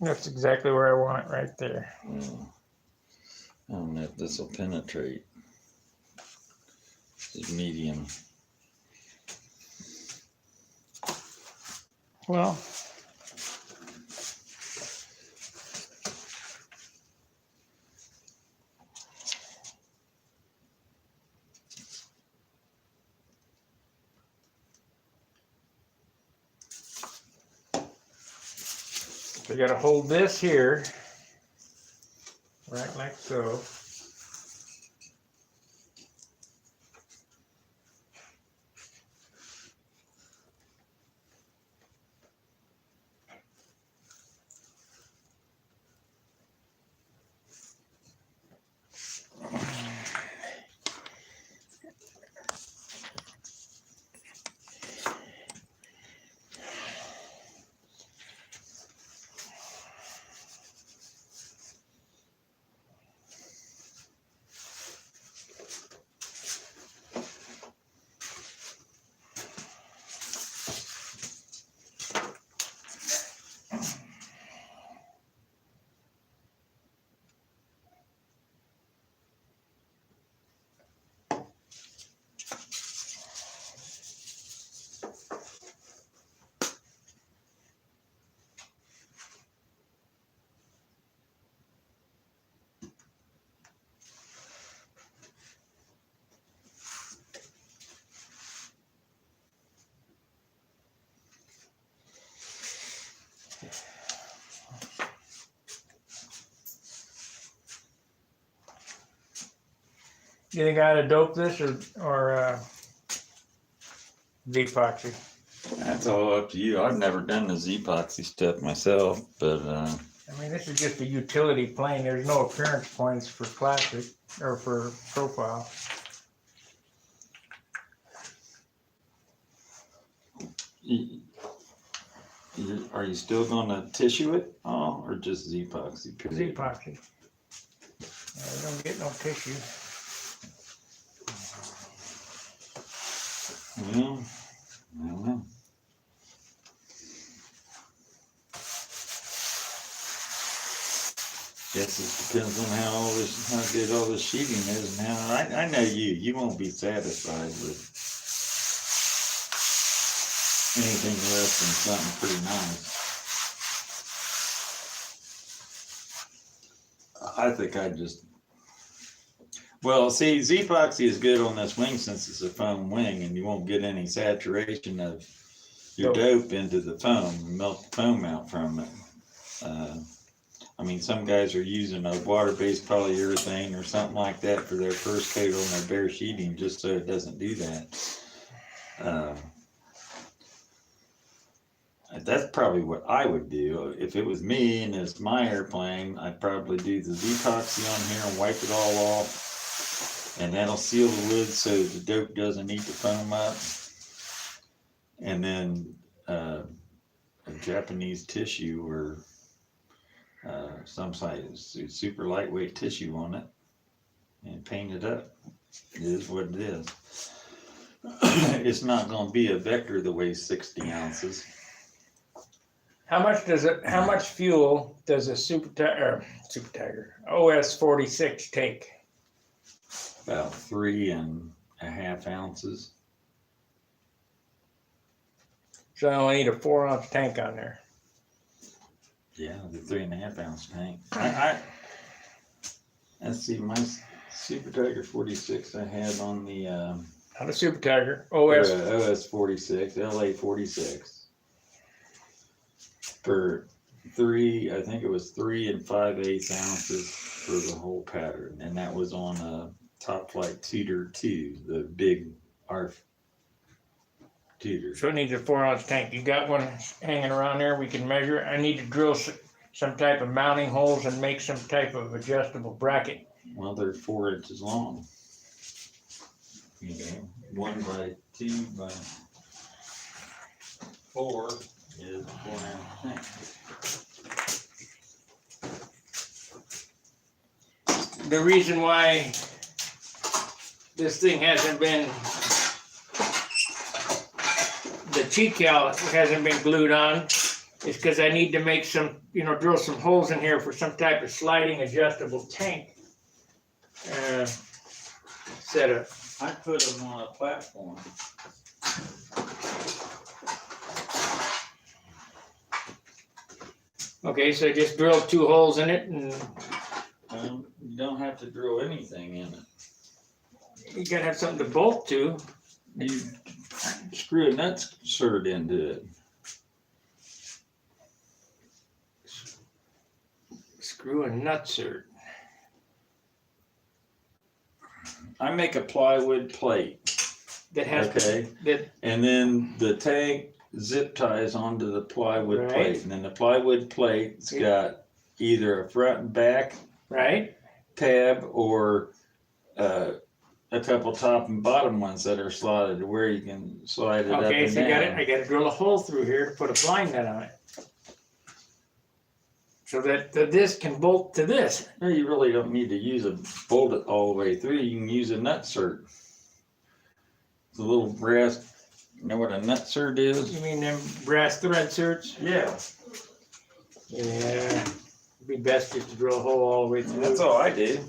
S1: That's exactly where I want it, right there.
S2: I don't know if this will penetrate. This is medium.
S1: Well, we got to hold this here, right like so. You think I ought to dope this or Z-epoxy?
S2: That's all up to you. I've never done the Z-epoxy stuff myself, but
S1: I mean, this is just a utility plane. There's no appearance points for classic or for profile.
S2: are you still going to tissue it? Oh, or just Z-epoxy?
S1: Z-epoxy. We don't get no tissue.
S2: Well, I don't know. Guess it depends on how good all this sheeting is now. I know you won't be satisfied with anything less than something pretty nice. I think I just, well, see, Z-epoxy is good on this wing since it's a foam wing, and you won't get any saturation of your dope into the foam, melt the foam out from it. I mean, some guys are using a water-based polyurethane or something like that for their first coat on their bare sheeting just so it doesn't do that. Uh, that's probably what I would do. If it was me and it's my airplane, I'd probably do the Detoxy on here and wipe it all off. And that'll seal the lid so the dope doesn't eat the foam up. And then a Japanese tissue or some size super lightweight tissue on it and paint it up. It is what it is. It's not going to be a Vector that weighs 60 ounces.
S1: How much fuel does a Super Tiger OS 46 take?
S2: About 3.5 ounces.
S1: So I only need a 4-ounce tank on there.
S2: Yeah, the 3.5 ounce tank. Let's see, my Super Tiger 46 I had on the
S1: Not a Super Tiger, OS.
S2: OS 46, LA 46 for I think it was 3 5/8 ounces for the whole pattern, and that was on a Top Flight Tutor 2, the big ARF Tutor.
S1: So it needs a 4-ounce tank. You got one hanging around there we can measure? I need to drill some type of mounting holes and make some type of adjustable bracket.
S2: Well, they're 4 inches long. You know, 1 by 2 by 4 is 4-ounce tank.
S1: The reason why this thing hasn't been, the T-cal hasn't been glued on, is because I need to make some, drill some holes in here for some type of sliding adjustable tank setup.
S2: I put them on a platform.
S1: Okay, so just drill 2 holes in it, and
S2: You don't have to drill anything in it.
S1: you gotta have something to bolt to.
S2: You screw a nutsert into it.
S1: Screw a nutsert.
S2: I make a plywood plate.
S1: That has that.
S2: And then the tank zip ties onto the plywood plate. And then the plywood plate's got either a front and back tab or a couple top and bottom ones that are slotted where you can slide it up and down.
S1: Okay, so I got to drill a hole through here to put a blind nut on it. So that this can bolt to this.
S2: No, you really don't need to bolt it all the way through. You can use a nutsert. It's a little brass. You know what a nutsert is?
S1: You mean them brass thread certs?
S2: Yeah.
S1: Yeah. It'd be best just to drill a hole all the way through.
S2: That's all I did.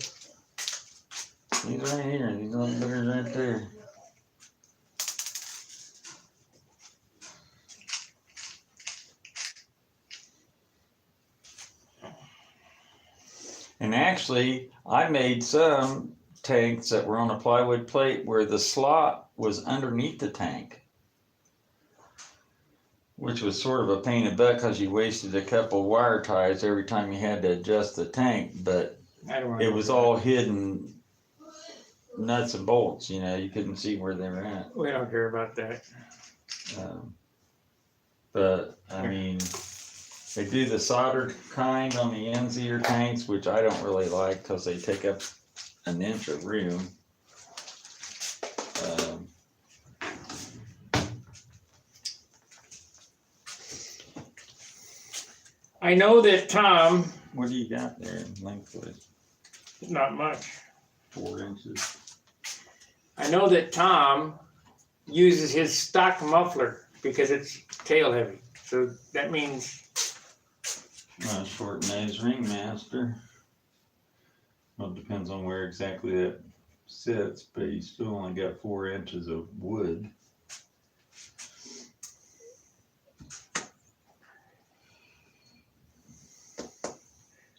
S2: These right here. These little buggers right there. And actually, I made some tanks that were on a plywood plate where the slot was underneath the tank, which was sort of a pain in the butt because you wasted a couple wire ties every time you had to adjust the tank, but it was all hidden nuts and bolts, you couldn't see where they were at.
S1: We don't care about that.
S2: But, I mean, they do the soldered kind on the ends of your tanks, which I don't really like because they take up an inch of room.
S1: I know that Tom.
S2: What do you got there lengthwise?
S1: Not much.
S2: 4 inches.
S1: I know that Tom uses his stock muffler because it's tail heavy. So that means.
S2: Short nose ringmaster. Well, it depends on where exactly that sits, but you still only got 4 inches of wood.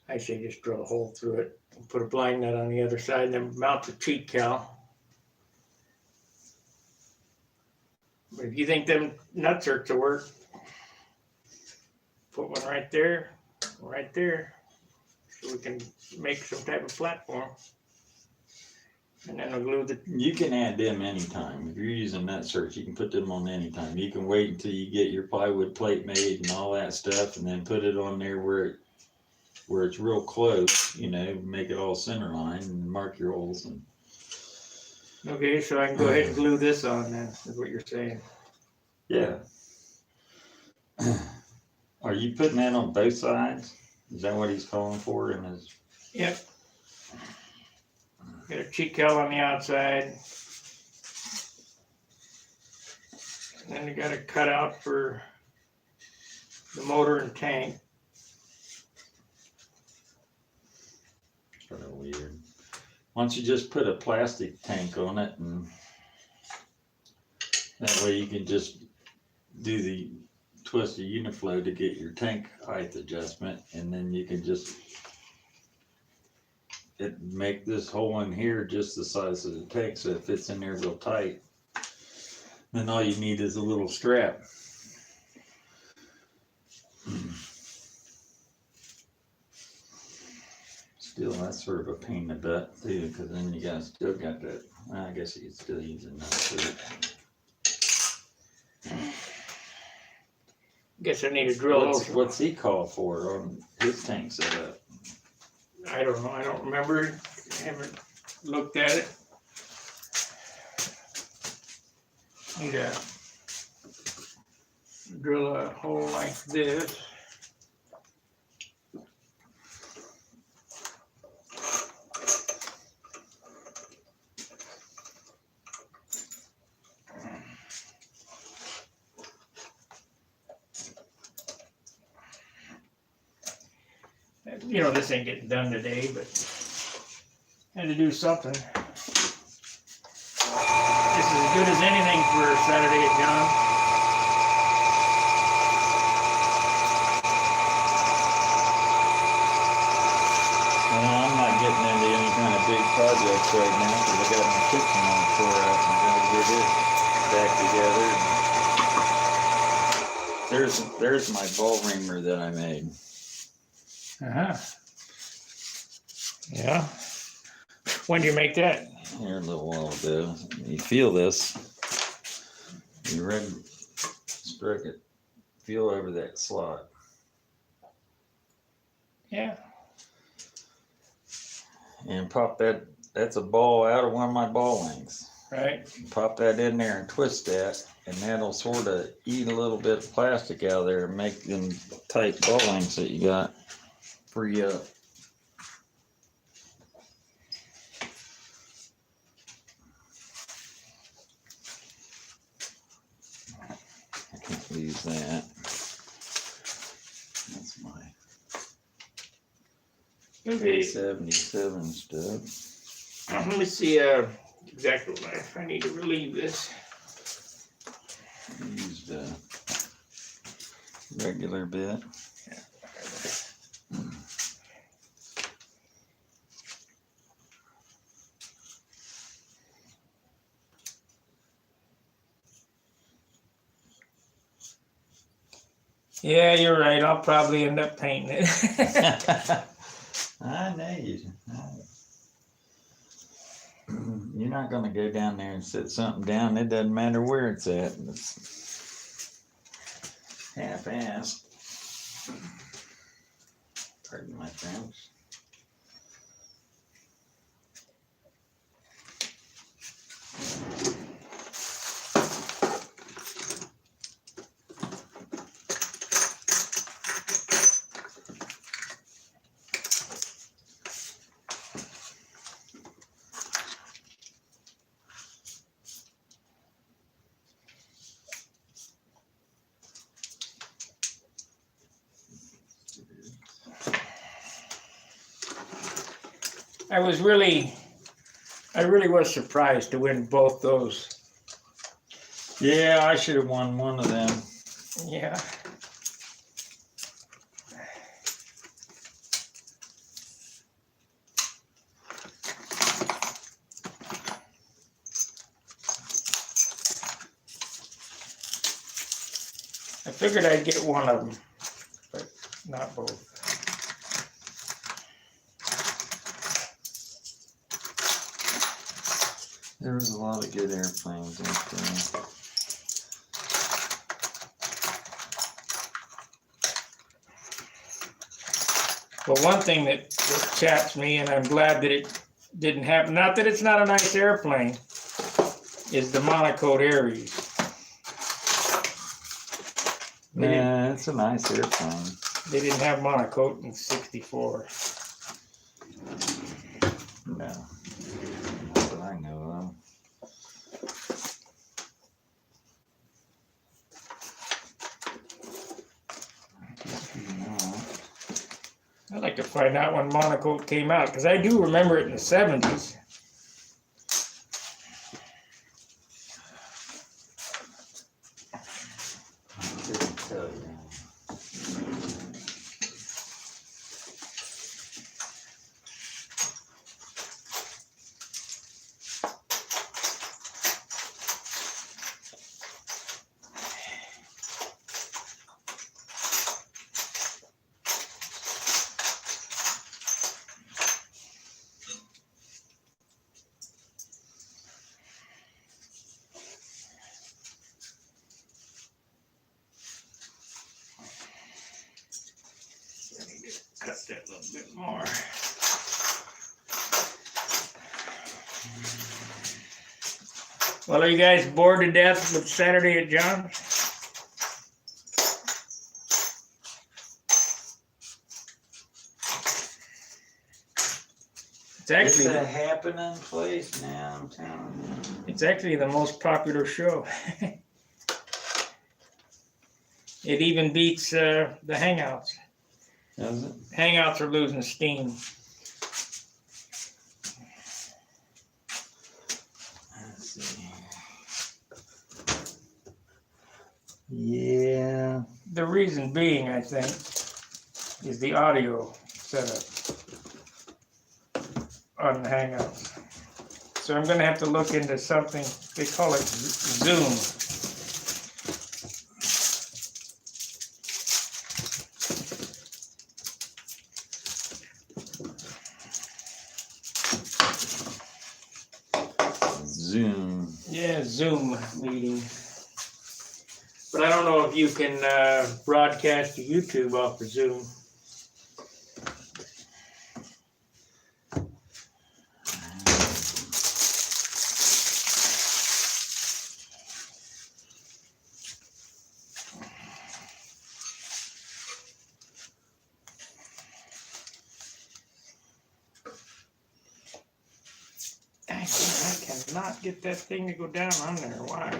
S1: I say just drill a hole through it and put a blind nut on the other side and then mount the T-cal. But if you think them nutserts will work, put one right there, so we can make some type of platform. And then I'll glue the,
S2: You can add them anytime. If you're using that search, you can put them on anytime. You can wait until you get your plywood plate made and all that stuff, and then put it on there where it's real close, you know, make it all center line and mark your holes. And
S1: okay, so I can go ahead and glue this on then, is what you're saying.
S2: yeah. Are you putting that on both sides? Is that what he's calling for in his?
S1: Yep. Got a cheek L on the outside. And then you got a cutout for the motor and tank.
S2: Kind of weird. Why don't you just put a plastic tank on it, and that way you can just do the twist of uniflow to get your tank height adjustment, and then you can just make this hole in here just the size of the tank so it fits in there real tight. Then all you need is a little strap. Still, that's sort of a pain in the butt too, because then you guys still got that. I guess you could still use another.
S1: Guess I need a drill.
S2: What's he call for on his tank setup?
S1: I don't know. I don't remember. I haven't looked at it. Need to drill a hole like this. You know, this ain't getting done today, but had to do something. This is as good as anything for Saturday at John.
S2: Well, I'm not getting into any kind of big projects right now because I got my kitchen all tore up and I gotta get it back together. There's my ball reamer that I made.
S1: Uh-huh. Yeah. When do you make that?
S2: Here a little while ago. You feel this. You ready? Strike it. Feel over that slot.
S1: Yeah.
S2: And pop that. That's a ball out of one of my ball links.
S1: Right.
S2: Pop that in there and twist that, and that'll sort of eat a little bit of plastic out of there and make them tight ball links that you got free up. I can't lose that. That's my
S1: Okay.
S2: 77 stuff.
S1: Let me see exactly what I need to relieve this.
S2: Use the regular bit.
S1: Yeah, you're right. I'll probably end up painting it.
S2: I know you. You're not going to go down there and set something down. It doesn't matter where it's at. It's half-assed. Pardon my French.
S1: I really was surprised to win both those.
S2: Yeah, I should have won one of them.
S1: Yeah. I figured I'd get one of them, but not both.
S2: There was a lot of good airplanes out there.
S1: Well, one thing that chaps me, and I'm glad that it didn't happen, not that it's not a nice airplane, is the monocoque Aries.
S2: Yeah, it's a nice airplane.
S1: They didn't have monocoque in '64.
S2: No, not that I know of.
S1: I'd like to find out when monocoque came out, because I do remember it in the '70s.
S2: Couldn't tell you.
S1: Cut that a little bit more. Well, are you guys bored to death with Saturday at John's? It's
S2: It's
S1: actually
S2: a happening place now, I'm telling you.
S1: it's actually the most popular show. It even beats the Hangouts.
S2: Does it?
S1: Hangouts are losing steam.
S2: Let's see. Yeah.
S1: The reason being, I think, is the audio setup on the Hangouts. So I'm going to have to look into something, they call it Zoom.
S2: Zoom.
S1: Yeah, Zoom meeting. But I don't know if you can broadcast to YouTube off of Zoom. I cannot get that thing to go down on there. Why?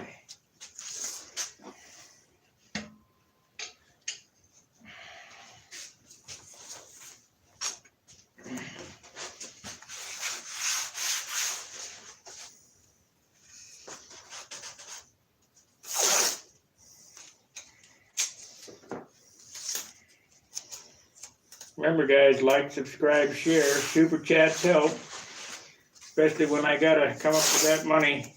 S1: Remember, guys, like, subscribe, share. Super chats help, especially when I gotta come up with that money.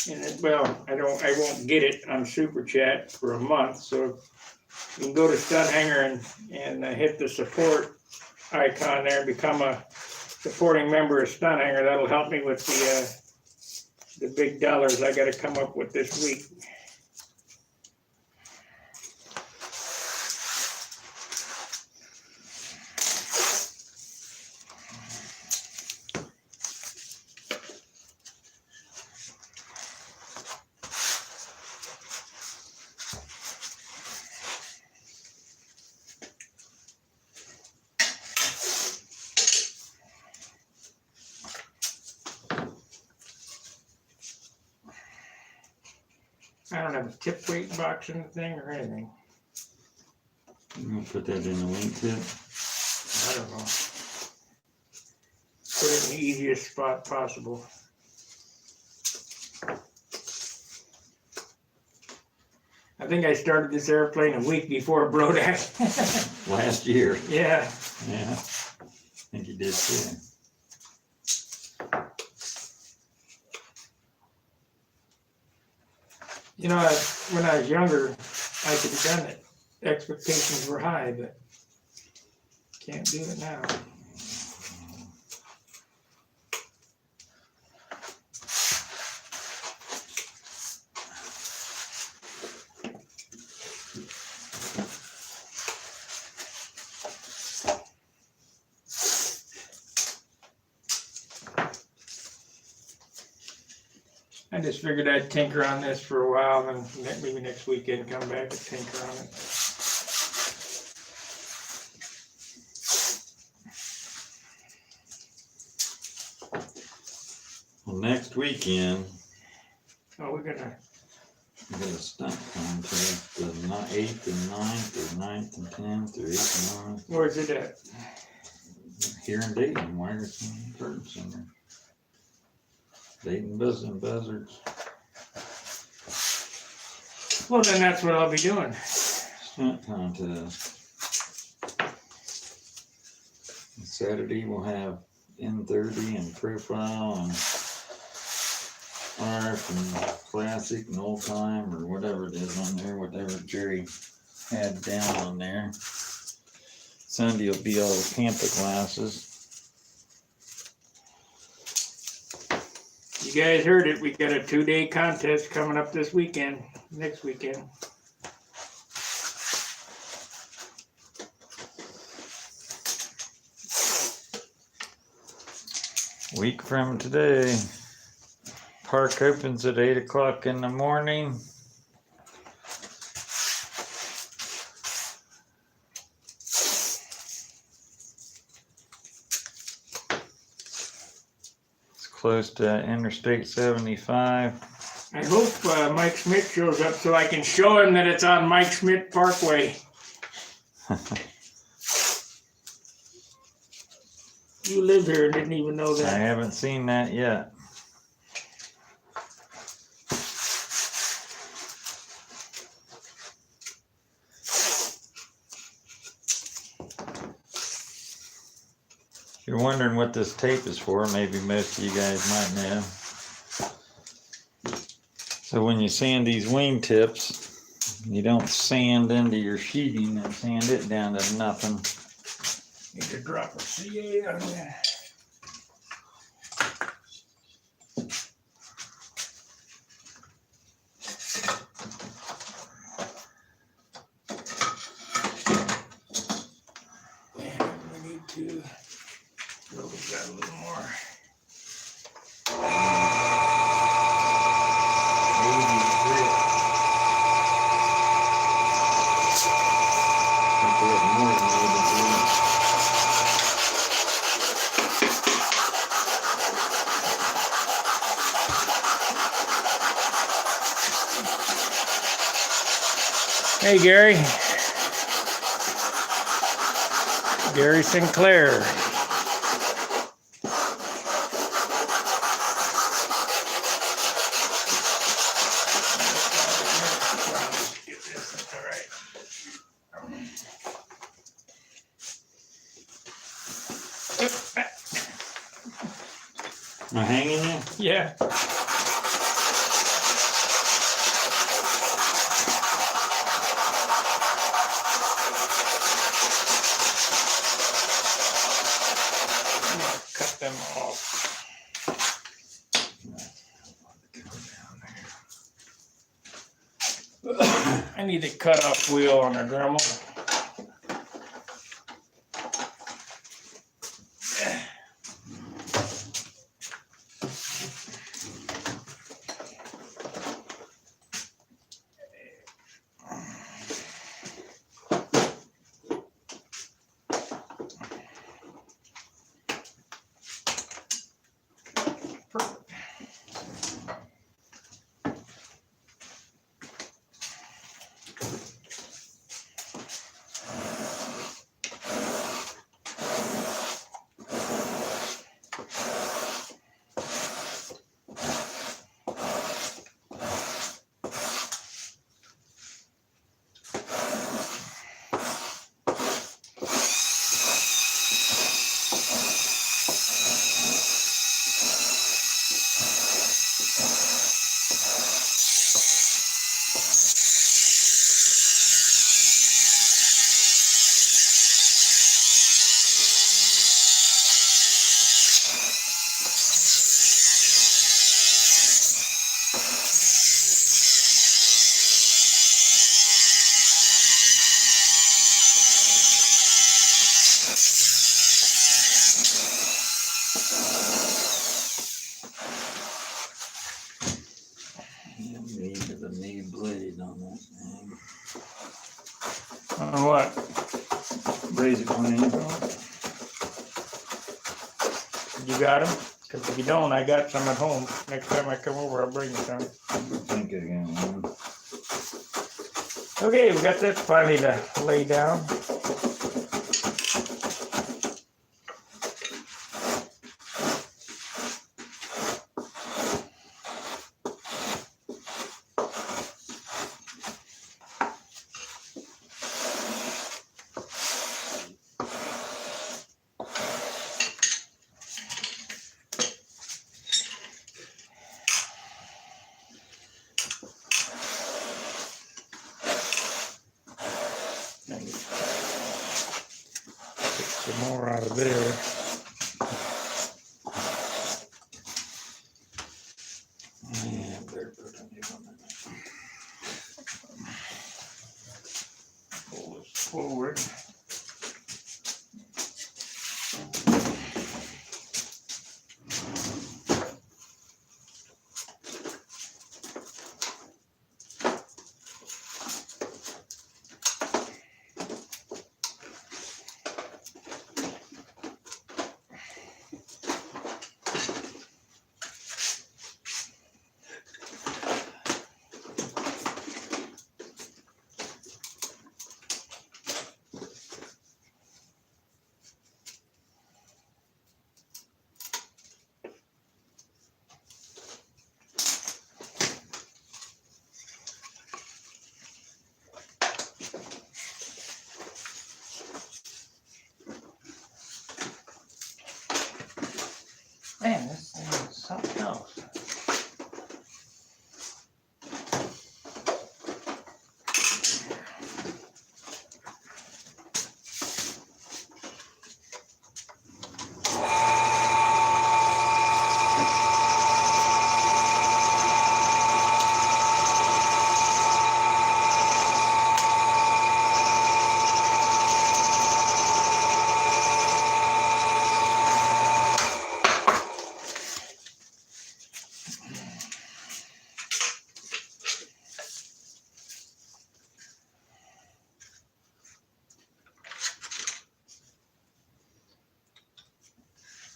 S1: And I won't get it on super chat for a month. So you can go to Stunt Hanger and hit the support icon there, become a supporting member of Stunt Hanger. That'll help me with the big dollars I got to come up with this week. I don't have a tip weight box in the thing or anything.
S2: You gonna put that in the wingtip?
S1: I don't know. Put it in the easiest spot possible. I think I started this airplane a week before Brodak.
S2: Last year.
S1: Yeah.
S2: Yeah. I think you did too.
S1: You know, when I was younger, I could have done it. Expectations were high, but can't do it now. I just figured I'd tinker on this for a while, and then maybe next weekend come back and tinker on it.
S2: Well, next weekend,
S1: Oh, we're gonna.
S2: we got a stunt contest, the 8th and 9th, or 9th and 10th, or 8th and 9th.
S1: Where's it at?
S2: Here in Dayton, Wires Garden Center. Dayton Buzzards.
S1: Well, then that's what I'll be doing.
S2: Stunt contest. Saturday we'll have N30 and profile and RF and classic and old time or whatever it is on there, whatever Jerry had down on there. Sunday will be all the Pampa classes.
S1: You guys heard it. We got a 2-day contest coming up this weekend, next weekend.
S2: Week from today. Park opens at 8 o'clock in the morning. It's close to Interstate 75.
S1: I hope Mike Schmidt shows up so I can show him that it's on Mike Schmidt Parkway. You live here and didn't even know
S2: I
S1: that.
S2: haven't seen that yet. If you're wondering what this tape is for, maybe most of you guys might know. So when you sand these wingtips, you don't sand into your sheeting and sand it down to nothing.
S1: Need to drop a CA on there. And we need to roll that a little more. Hey, Gary. Gary Sinclair.
S2: Am I hanging you?
S1: Yeah. Cut them off. I need a cut-off wheel on a Dremel.
S2: basically.
S1: You got them? Because if you don't, I got some at home. Next time I come over, I'll bring you some.
S2: I think I got one.
S1: Okay, we got that finally to lay down. Get some more out of there.
S2: Yeah, better put a new one in there.
S1: Pull this forward. Man, this thing is something else.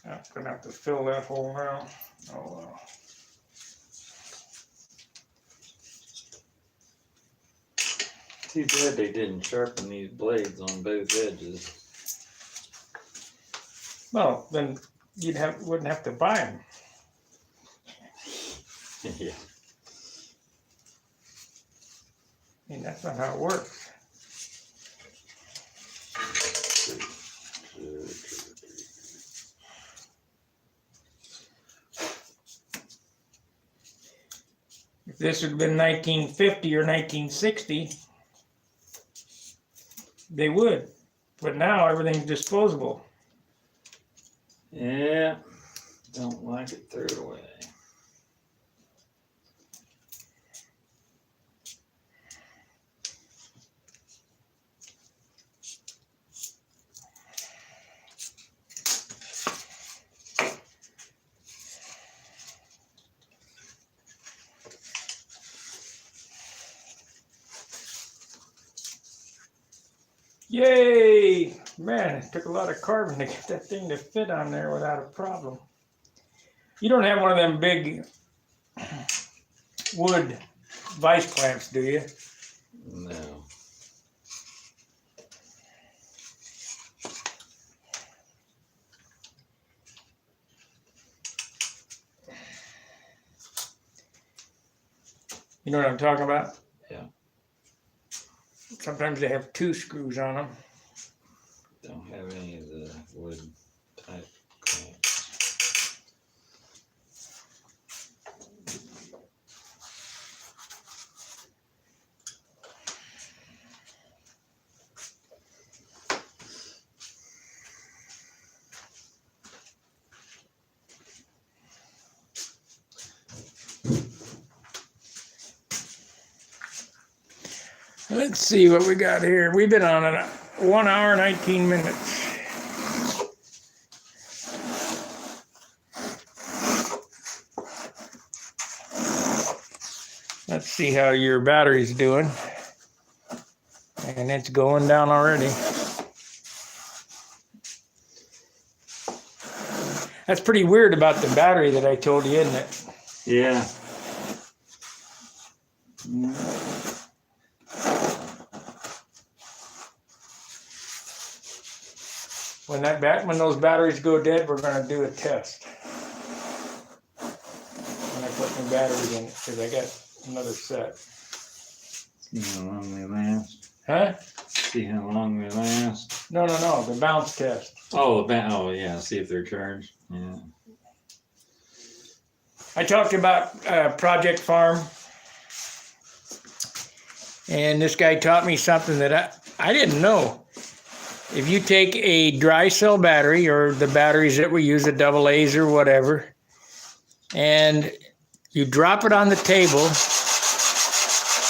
S1: I'm gonna have to fill that hole now. Oh well.
S2: Too bad they didn't sharpen these blades on both edges.
S1: Well, then wouldn't have to buy them.
S2: Yeah.
S1: I mean, that's not how it works. If this had been 1950 or 1960, they would. But now everything's disposable.
S2: Yeah. Don't like it, throw it away.
S1: Yay! Man, it took a lot of carbon to get that thing to fit on there without a problem. You don't have one of them big wood vice clamps, do you?
S2: No.
S1: You know what I'm talking about?
S2: Yeah.
S1: Sometimes they have 2 screws on them.
S2: Don't have any of the wood type clamps.
S1: Let's see what we got here. We've been on it 1 hour, 19 minutes. Let's see how your battery's doing. And it's going down already. That's pretty weird about the battery that I told you, isn't it?
S2: Yeah.
S1: When those batteries go dead, we're gonna do a test. When I put new batteries in it, because I got another set.
S2: See how long they last.
S1: Huh?
S2: See how long they last.
S1: No, the bounce test.
S2: Oh, yeah. See if they're charged. Yeah.
S1: I talked about Project Farm, and this guy taught me something that I didn't know. If you take a dry cell battery, or the batteries that we use, the AA's or whatever, and you drop it on the table,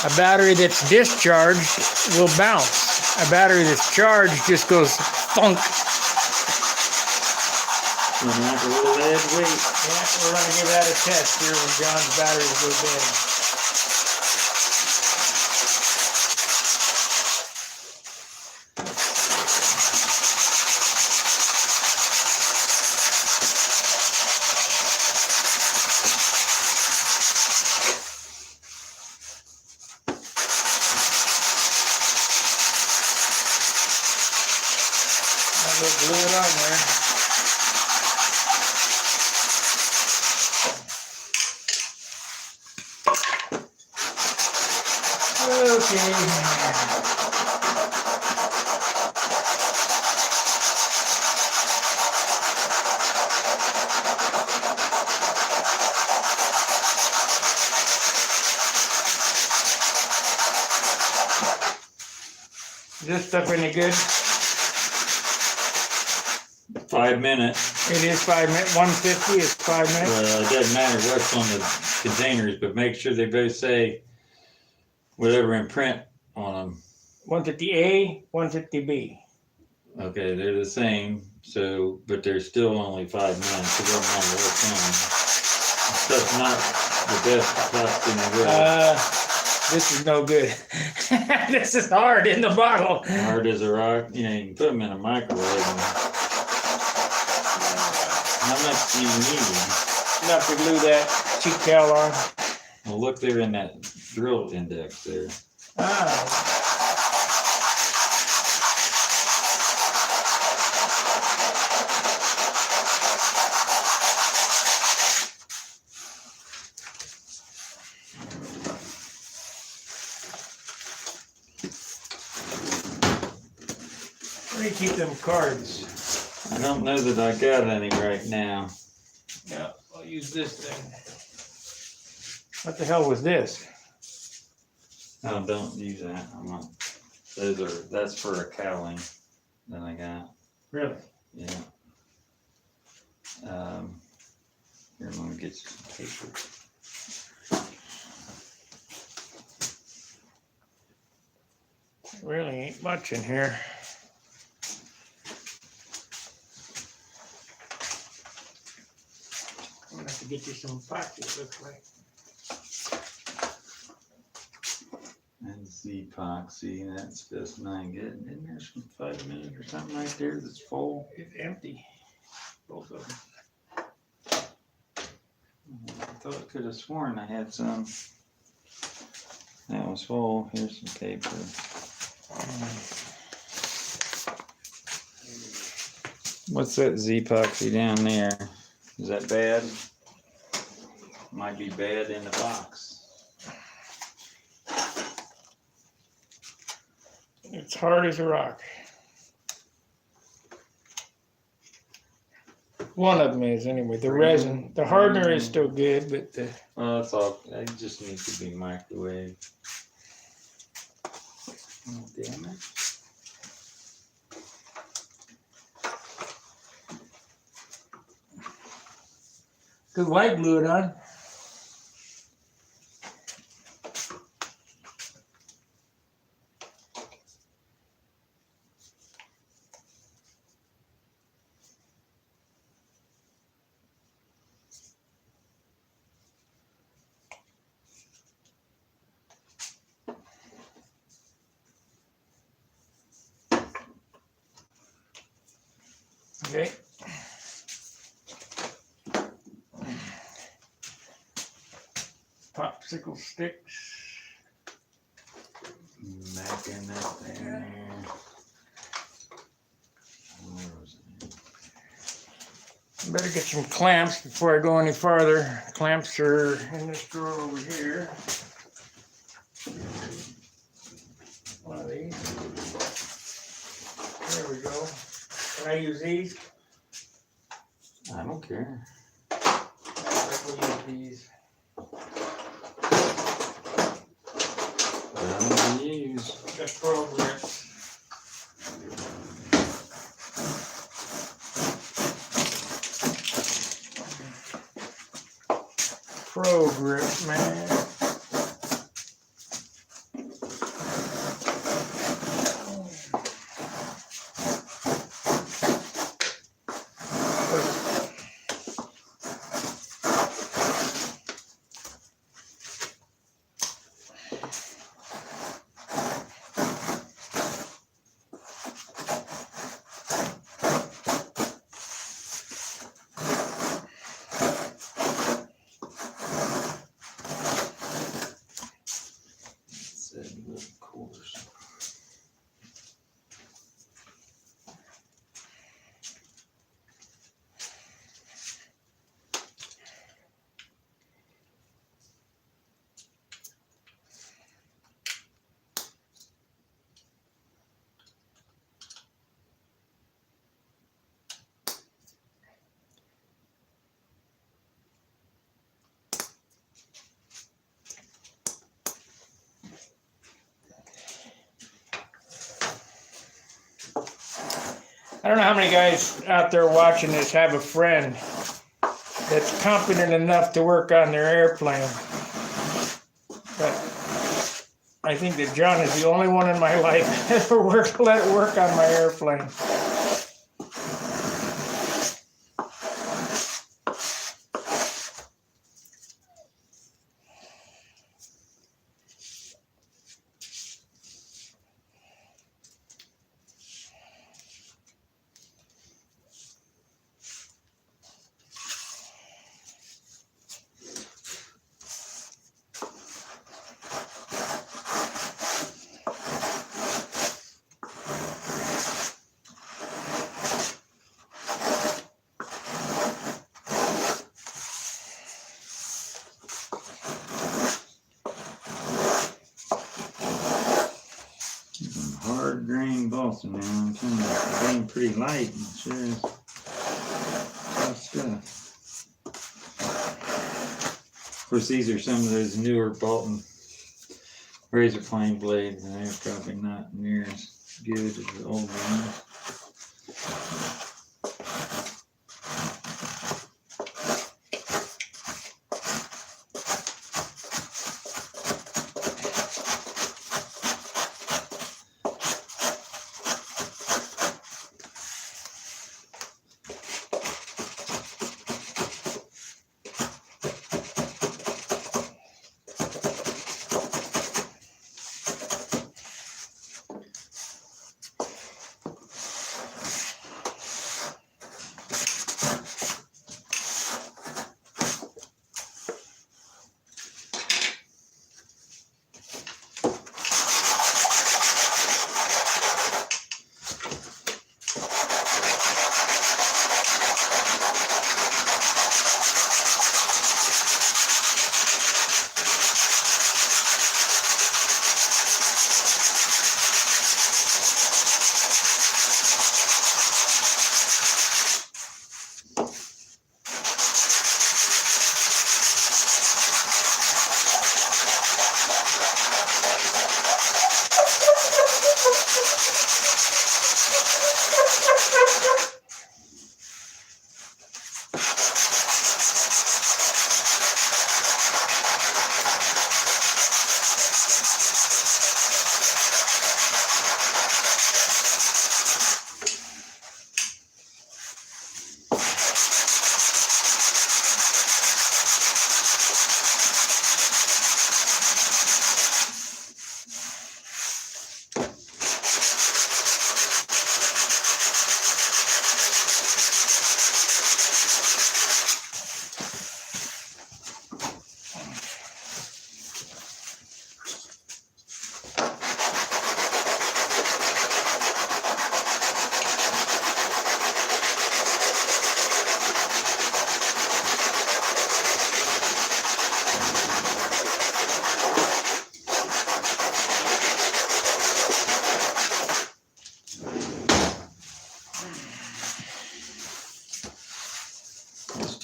S1: a battery that's discharged will bounce. A battery that's charged just goes thunk.
S2: Like a little lead weight.
S1: Yeah, we're going to give that a test here when John's batteries go dead. I'll go glue it on there. Okay. Is this stuff any good?
S2: 5 minutes.
S1: It is 5 minutes. 150 is 5 minutes.
S2: Well, it doesn't matter what's on the containers, but make sure they both say whatever in print on them.
S1: 150A, 150B.
S2: Okay, they're the same. So, but they're still only 5 minutes. It doesn't matter what's on them. Stuff's not the best plastic in the world.
S1: This is no good. This is hard in the bottle.
S2: Hard as a rock. You know, you can put them in a microwave. And how much do you need?
S1: Enough to glue that cheek towel on.
S2: Well, look there in that drill index there.
S1: Ah. Where do you keep them cards?
S2: I don't know that I got any right now.
S1: Yeah, I'll use this thing. What the hell was this?
S2: Oh, don't use that. That's for a cowling that I got.
S1: Really?
S2: Yeah. Here, I'm gonna get some paper.
S1: Really ain't much in here. I'm gonna have to get you some epoxy, it looks like.
S2: That's the epoxy. That's just not good. Isn't there some 5 minutes or something right there that's full?
S1: It's empty. Both of them.
S2: I thought I could have sworn I had some. That was full. Here's some paper. What's that Z-epoxy down there? Is that bad? Might be bad in the box.
S1: It's hard as a rock. One of them is anyway. The resin, the hardener is still good, but the
S2: Well, that's all. It just needs to be microwaved. Oh, damn it.
S1: good white glue it on. Okay. popsicle sticks.
S2: Back in that thing. Where was it?
S1: Better get some clamps before I go any farther. Clamps are in this drawer over here. One of these. There we go. Can I use these?
S2: I don't care.
S1: I will use these.
S2: Well, use.
S1: Just Pro Grips. Pro Grip, man.
S2: Of course.
S1: I don't know how many guys out there watching this have a friend that's competent enough to work on their airplane. But I think that John is the only one in my life that ever let it work on my airplane.
S2: Hard grain balsa now. I'm telling you, it's getting pretty light. It sure is tough stuff. Of course, these are some of those newer Bolton razor plane blades, and they're probably not near as good as the old ones.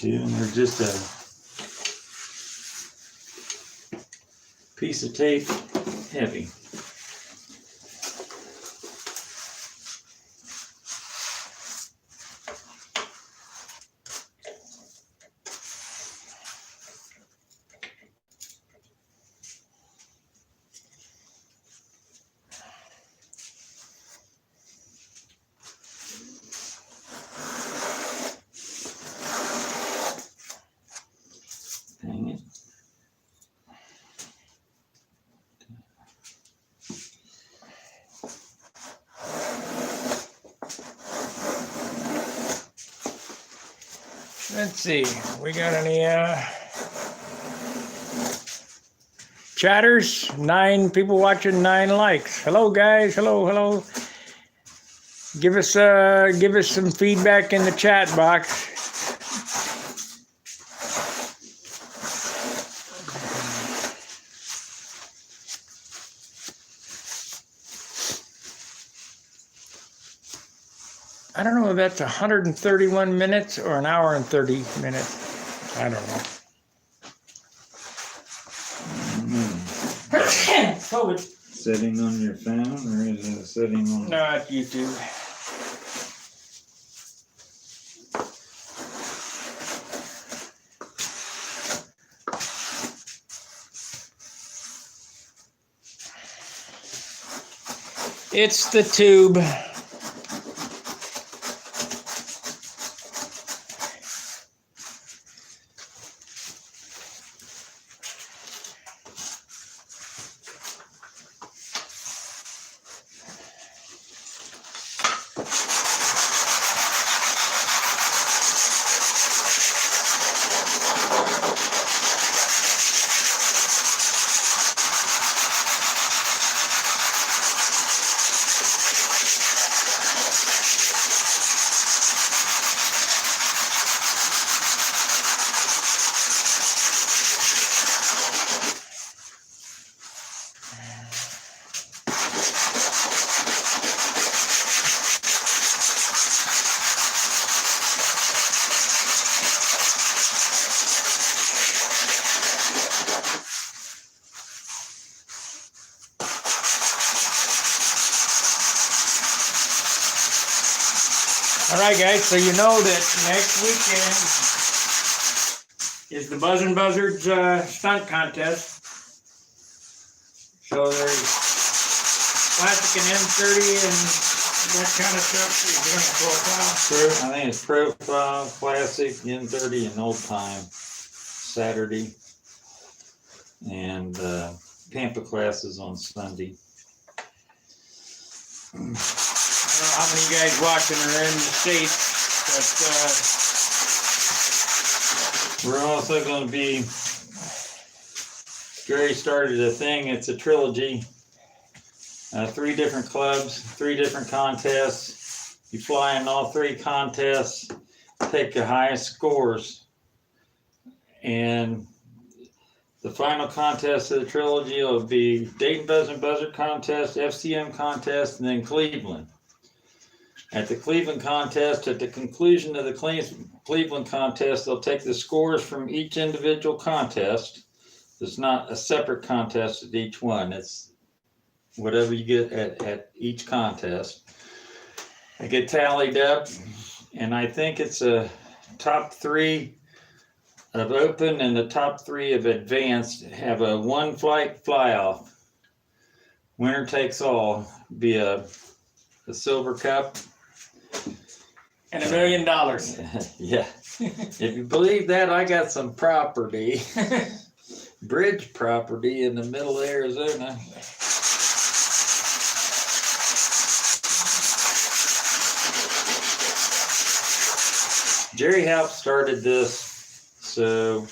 S2: too, and they're just a piece of tape heavy. Dang it.
S1: Let's see, we got any chatters? 9 people watching, 9 likes. Hello guys, hello. Give us some feedback in the chat box. I don't know if that's 131 minutes or an hour and 30 minutes. I don't know. COVID.
S2: Setting on your phone, or is it setting on?
S1: No, it's YouTube. It's the tube. All right, guys, so you know that next weekend is the Buzzin' Buzzards stunt contest. So there's classic and M30 and that kind of stuff. You're doing a profile.
S2: I think it's profile, classic, N30, and old time. Saturday. And Pampa classes on Sunday.
S1: I don't know how many guys watching are in the States, but
S2: We're also going to be, Gary started a thing, it's a trilogy. 3 different clubs, 3 different contests. You fly in all 3 contests, take the highest scores. And the final contest of the trilogy will be Dayton Buzzin' Buzzard contest, FCM contest, and then Cleveland. At the Cleveland contest, at the conclusion of the Cleveland contest, they'll take the scores from each individual contest. It's not a separate contest at each one. It's whatever you get at each contest. They get tallied up, and I think it's a top 3 of open and the top 3 of advanced have a 1 flight fly-off. Winner takes all. Be a silver cup.
S1: and $1 million.
S2: Yeah. If you believe that, I got some property. Bridge property in the middle of Arizona. Jerry Halp started this, so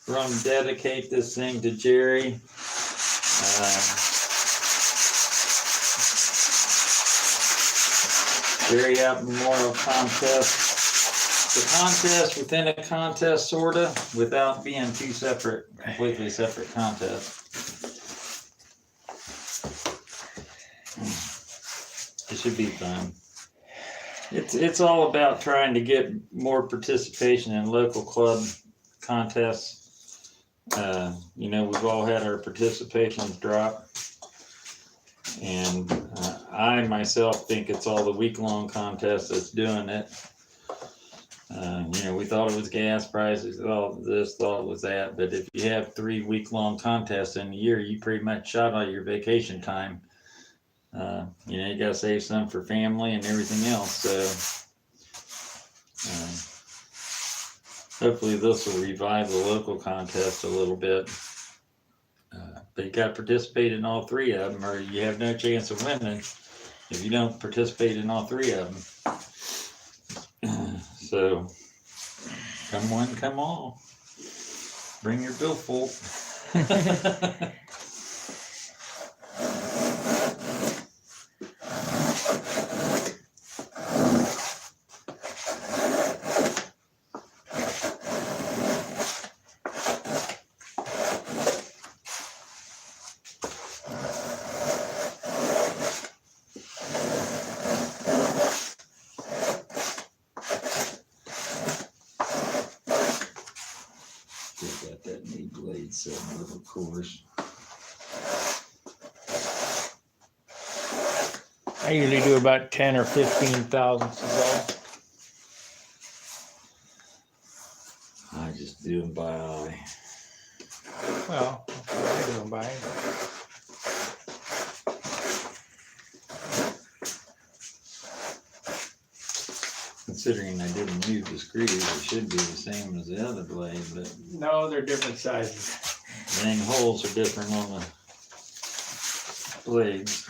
S2: we're going to dedicate this thing to Jerry. Jerry Halp Memorial Contest. The contest within a contest, sort of, without being 2 separate, completely separate contests. It should be fun. It's all about trying to get more participation in local club contests. We've all had our participations drop, and I myself think it's all the week-long contest that's doing it. We thought it was gas prices, thought it was this, thought it was that, but if you have 3 week-long contests in a year, you pretty much shot all your vacation time. You gotta save some for family and everything else, so hopefully this will revive the local contest a little bit. But you gotta participate in all 3 of them, or you have no chance of winning if you don't participate in all 3 of them. So, come one, come all. Bring your billfold. Got that knee blade set up, of course.
S1: I usually do about 10 or 15 thousandths of
S2: I just do them by eye.
S1: all. Well, that's what I do them by.
S2: Considering I didn't use the screws, it should be the same as the other blade, but
S1: No, they're different sizes.
S2: dang, holes are different on the blades.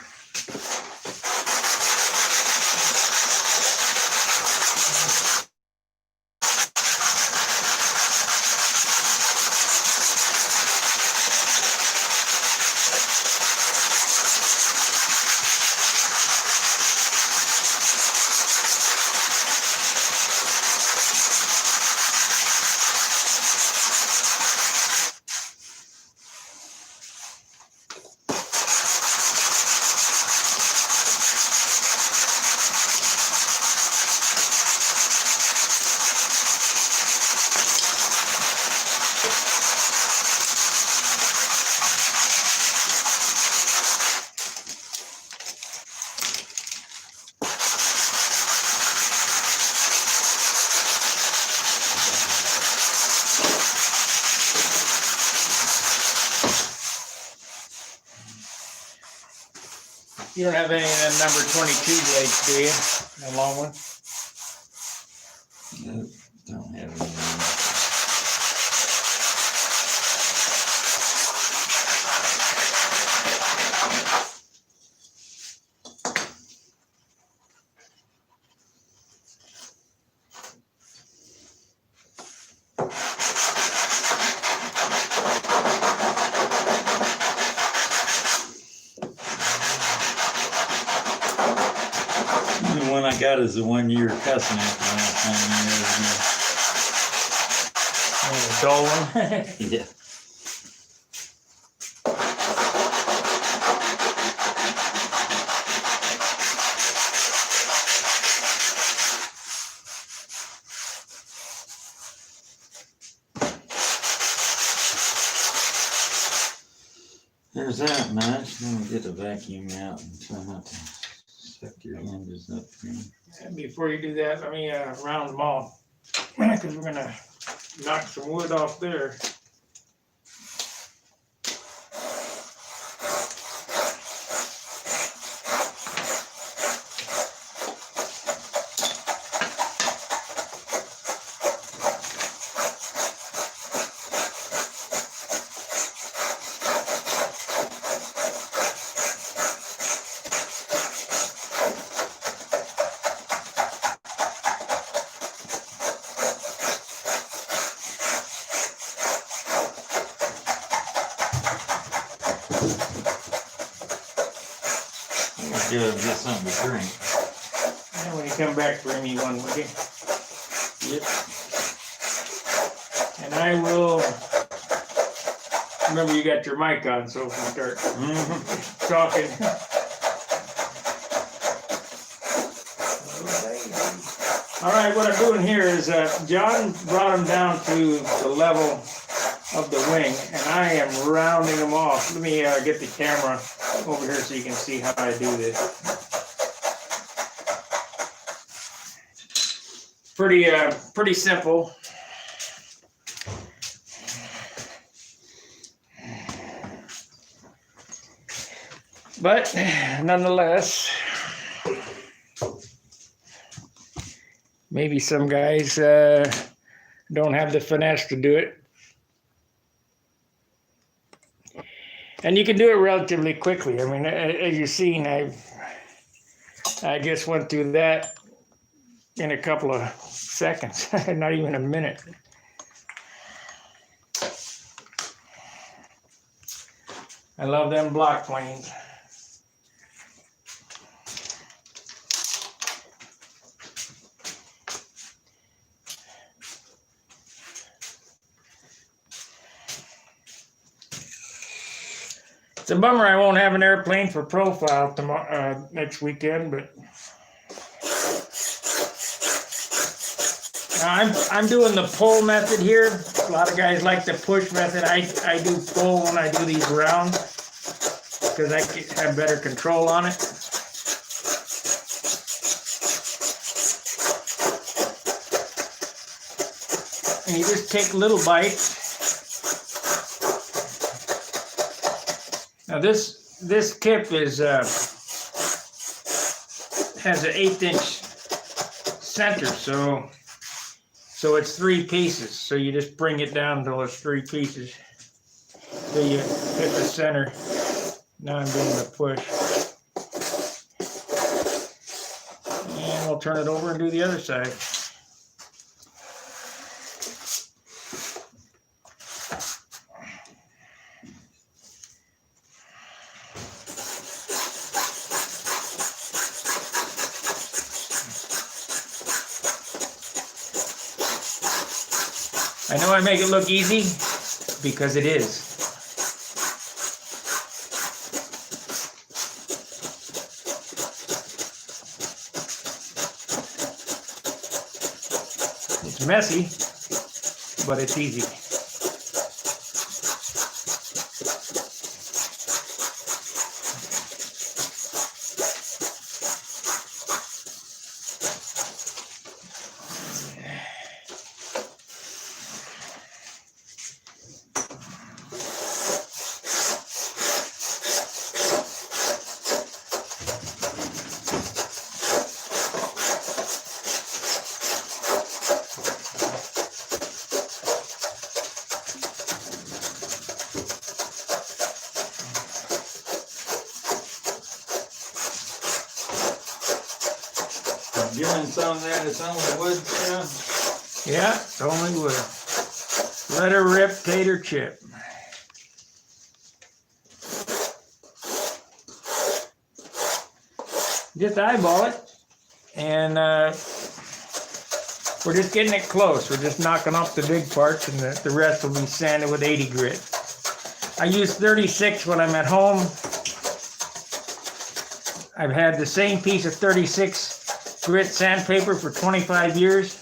S1: You don't have any of them number 22 blades, do you? The long one?
S2: Nope, don't have any. The one I got is the one you were cussing at the last
S1: The dull one?
S2: time. Yeah. There's that much. Let me get the vacuum out and try not to suck your hinges up here.
S1: And before you do that, let me round them off. Because we're going to knock some wood off there.
S2: Good, get something to drink.
S1: And when you come back, bring me one, will you?
S2: Yep.
S1: And I will. Remember, you got your mic on, so if we start talking. Oh, baby. All right, what I'm doing here is John brought them down to the level of the wing, and I am rounding them off. Let me get the camera over here so you can see how I do this. Pretty simple. But nonetheless, maybe some guys don't have the finesse to do it. And you can do it relatively quickly. I mean, as you've seen, I just went through that in a couple of seconds, not even a minute. I love them block planes. It's a bummer I won't have an airplane for profile tomorrow, next weekend, but I'm doing the pull method here. A lot of guys like the push method. I do pull when I do these rounds because I have better control on it. And you just take little bites. Now this tip is has an 1/8 inch center, so it's 3 pieces. So you just bring it down until it's 3 pieces. So you hit the center. Now I'm doing the push, and we'll turn it over and do the other side. I know I make it look easy because it is. It's messy, but it's easy.
S2: Doing some of that, it's only wood,
S1: Yeah, it's only wood. Let her rip, tater chip. Just eyeball it, and we're just getting it close. We're just knocking off the big parts, and the rest will be sanded with 80 grit. I use 36 when I'm at home. I've had the same piece of 36 grit sandpaper for 25 years.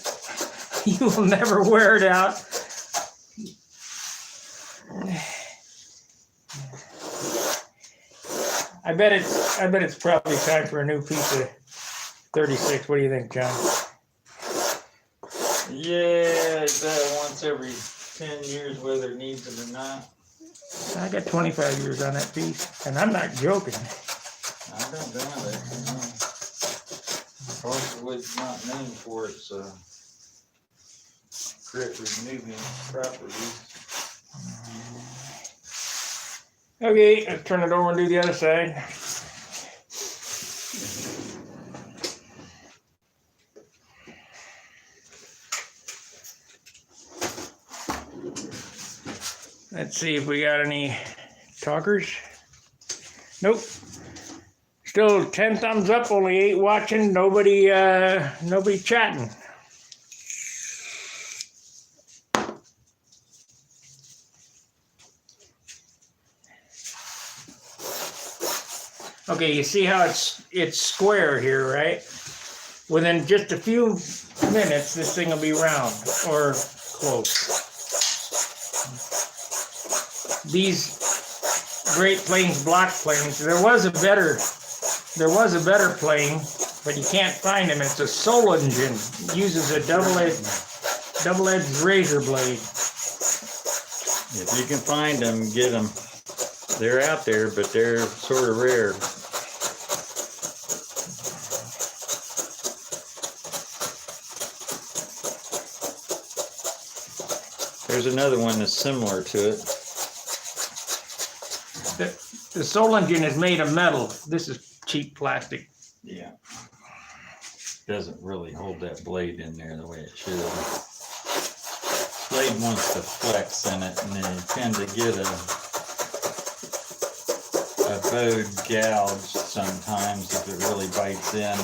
S1: You will never wear it out. I bet it's probably time for a new piece of 36. What do you think, John?
S2: Yeah, it's that once every 10 years, whether it needs it or not.
S1: I got 25 years on that piece, and I'm not joking.
S2: I don't know that. Hardwood's not known for its grit removing properties.
S1: Okay, let's turn it over and do the other side. Let's see if we got any talkers. Nope. Still 10 thumbs up, only 8 watching, nobody chatting. Okay, you see how it's square here, right? Within just a few minutes, this thing will be round or close. These Great Plains block planes, there was a better plane, but you can't find them. It's a Solingen. It uses a double-edged razor blade.
S2: If you can find them, get them. They're out there, but they're sort of rare. There's another one that's similar to it.
S1: The Solingen is made of metal. This is cheap plastic.
S2: Yeah. Doesn't really hold that blade in there the way it should. Blade wants to flex in it, and then you tend to get a bowed gouge sometimes if it really bites in.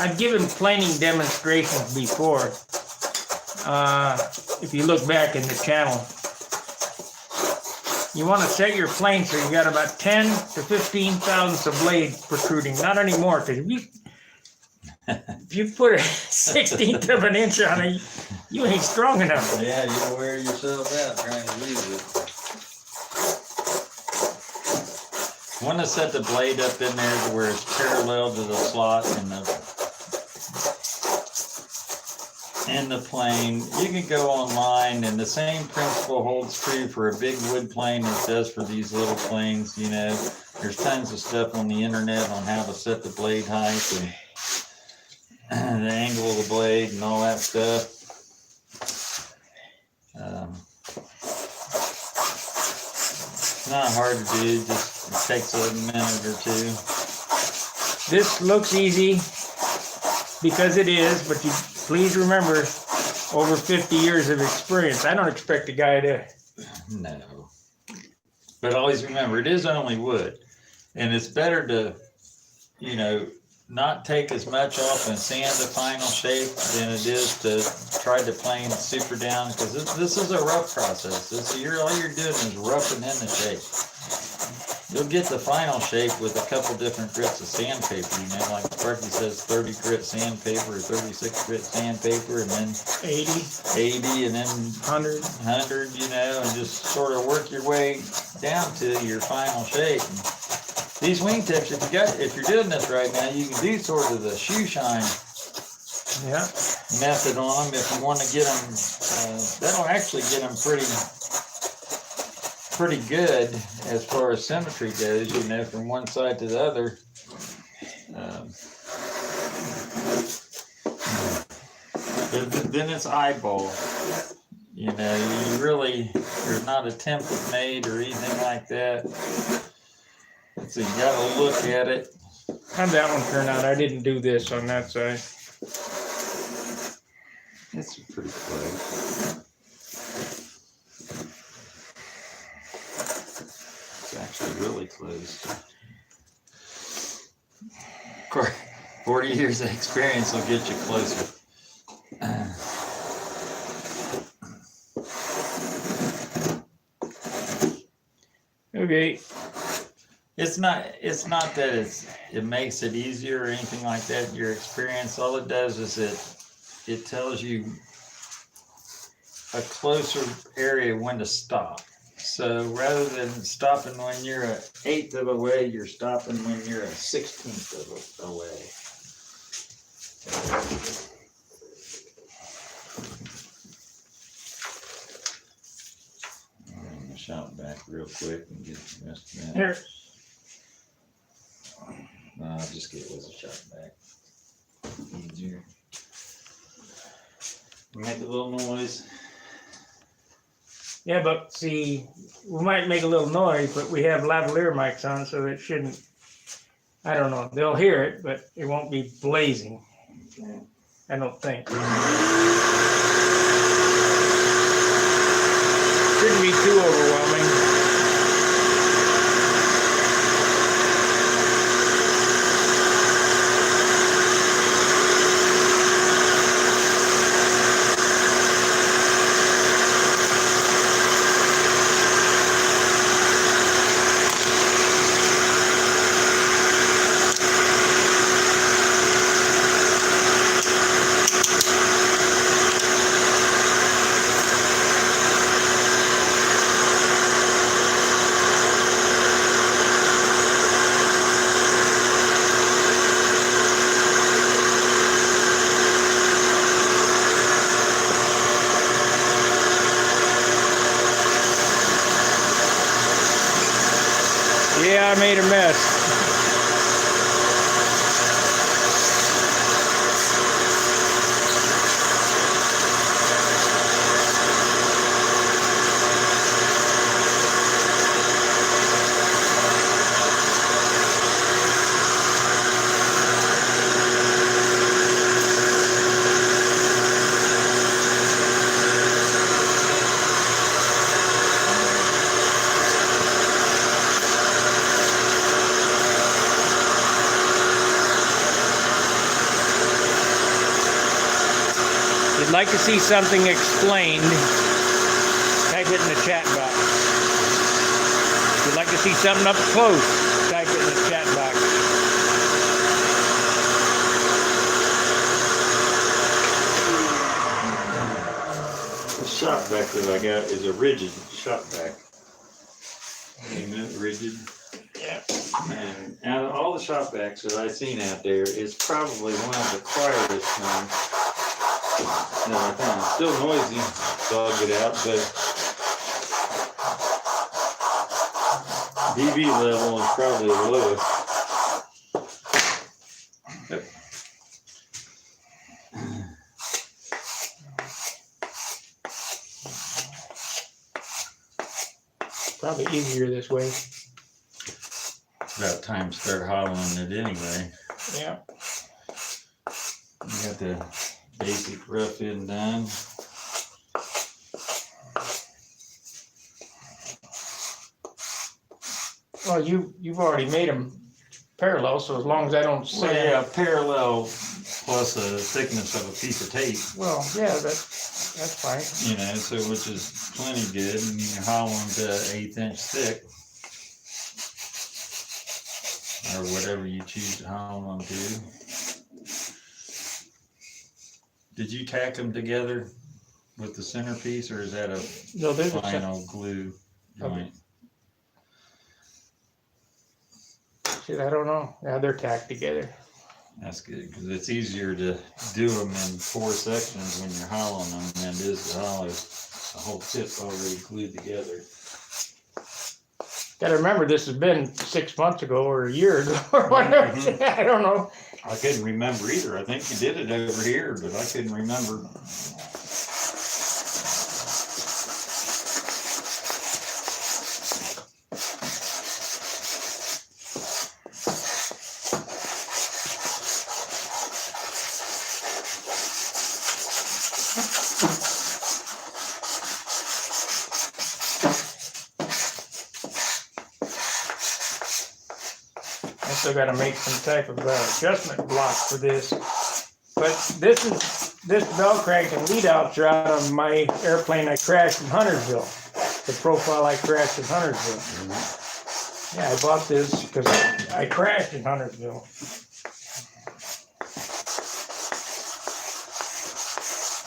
S1: I've given planing demonstrations before. If you look back in the channel, you want to set your plane so you got about 10 to 15 thousandths of blade protruding. Not anymore, because if you put a 16th of an inch on it, you ain't strong enough.
S2: Yeah, you'll wear yourself out trying to use it. You want to set the blade up in there to where it's parallel to the slot in the plane. You can go online, and the same principle holds true for a big wood plane as it does for these little planes. You know, there's tons of stuff on the internet on how to set the blade height and the angle of the blade and all that stuff. It's not hard to do, just it takes a minute or two.
S1: This looks easy because it is, but you please remember, over 50 years of experience. I don't expect a guy to...
S2: No. But always remember, it is only wood. And it's better to, you know, not take as much off and sand the final shape than it is to try to plane super down, because this is a rough process. All you're doing is roughing in the shape. You'll get the final shape with a couple different grits of sandpaper. You know, like Sparky says, 30 grit sandpaper or 36 grit sandpaper, and then 80, and then 100, you know, and just sort of work your way down to your final shape. And these wingtips, if you're doing this right now, you can do sort of the shoe shine method on them if you want to get them. That'll actually get them pretty good as far as symmetry goes, you know, from one side to the other. Then it's eyeball. You know, there's not a template made or anything like that. So you gotta look at it.
S1: How'd that one turn out? I didn't do this on that side.
S2: It's pretty close. It's actually really close. Of course, 40 years of experience will get you closer.
S1: Okay.
S2: It's not that it makes it easier or anything like that. Your experience, all it does is it tells you a closer area when to stop. So rather than stopping when you're an 1/8 of a way, you're stopping when you're a 16th of a way. I'm gonna shout back real quick and get the rest of that.
S1: Here.
S2: I'll just get with a shot back. Easier. Make a little noise.
S1: Yeah, but see, we might make a little noise, but we have lavalier mics on, so it shouldn't, I don't know, they'll hear it, but it won't be blazing. I don't think. Shouldn't be too overwhelming. made a mess. If you'd like to see something explained, type it in the chat box. If you'd like to see something up close, type it in the chat box.
S2: The shop vac that I got is a rigid shop vac. Rigid.
S1: Yeah.
S2: And out of all the shop vacs that I've seen out there, it's probably one of the quietest ones. No, I found it's still noisy, so I'll get out, but dB level is probably the lowest. Yep.
S1: Probably easier this way.
S2: It's about time to start hollowing it anyway.
S1: Yeah.
S2: You got the basic rough end done.
S1: Well, you've already made them parallel, so as long as I don't
S2: Well,
S1: say
S2: yeah, parallel plus a thickness of a piece of tape.
S1: Well, yeah, that's fine.
S2: You know, so which is plenty good, and you can hollow them to 1/8 inch thick, or whatever you choose to hollow them to. Did you tack them together with the centerpiece, or is that a
S1: No, there's a
S2: final glue joint?
S1: shit, I don't know. Yeah, they're tacked together.
S2: That's good, because it's easier to do them in 4 sections when you're hollowing them than it is to hollow a whole tip already glued together.
S1: Gotta remember, this has been 6 months ago or a year ago or whatever. I don't know.
S2: I couldn't remember either. I think you did it over here, but I couldn't remember.
S1: I still gotta make some type of adjustment block for this. But this bell crank and lead outs are out of my airplane I crashed in Huntersville. The profile I crashed in Huntersville. Yeah, I bought this because I crashed in Huntersville.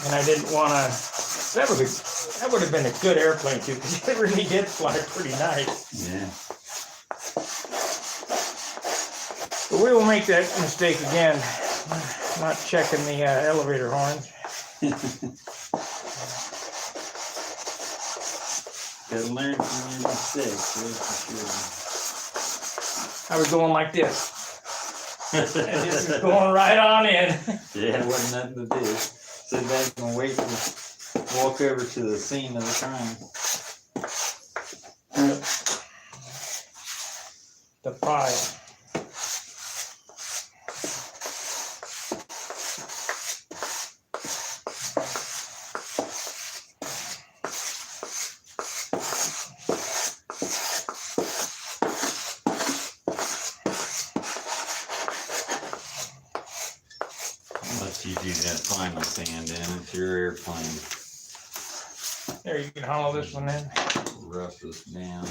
S1: And I didn't want to. That would have been a good airplane too, because it really did fly pretty nice.
S2: Yeah.
S1: But we will make that mistake again. Not checking the elevator horns.
S2: Gotta learn from your mistakes, that's for
S1: I was going like this. And this is going right on in.
S2: sure. Yeah, it wasn't nothing to do. Sit back and wait to walk over to the scene of the crime.
S1: The pile.
S2: Unless you do that final sand in, it's your airplane.
S1: There, you can hollow this one in.
S2: Rough this down.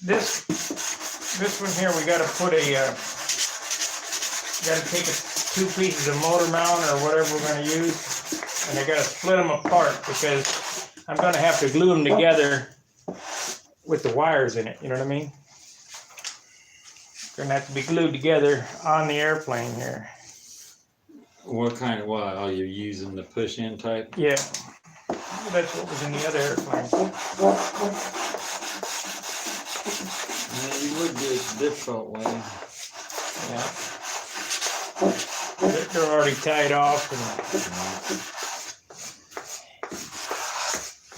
S1: This one here, we gotta put gotta take 2 pieces of motor mount or whatever we're gonna use, and I gotta split them apart because I'm gonna have to glue them together with the wires in it, you know what I mean? Gonna have to be glued together on the airplane here.
S2: What kind of wire? Oh, you're using the push-in type?
S1: Yeah. that's what was in the other airplane.
S2: Yeah, you would do it the difficult way.
S1: Yeah. They're already tied off and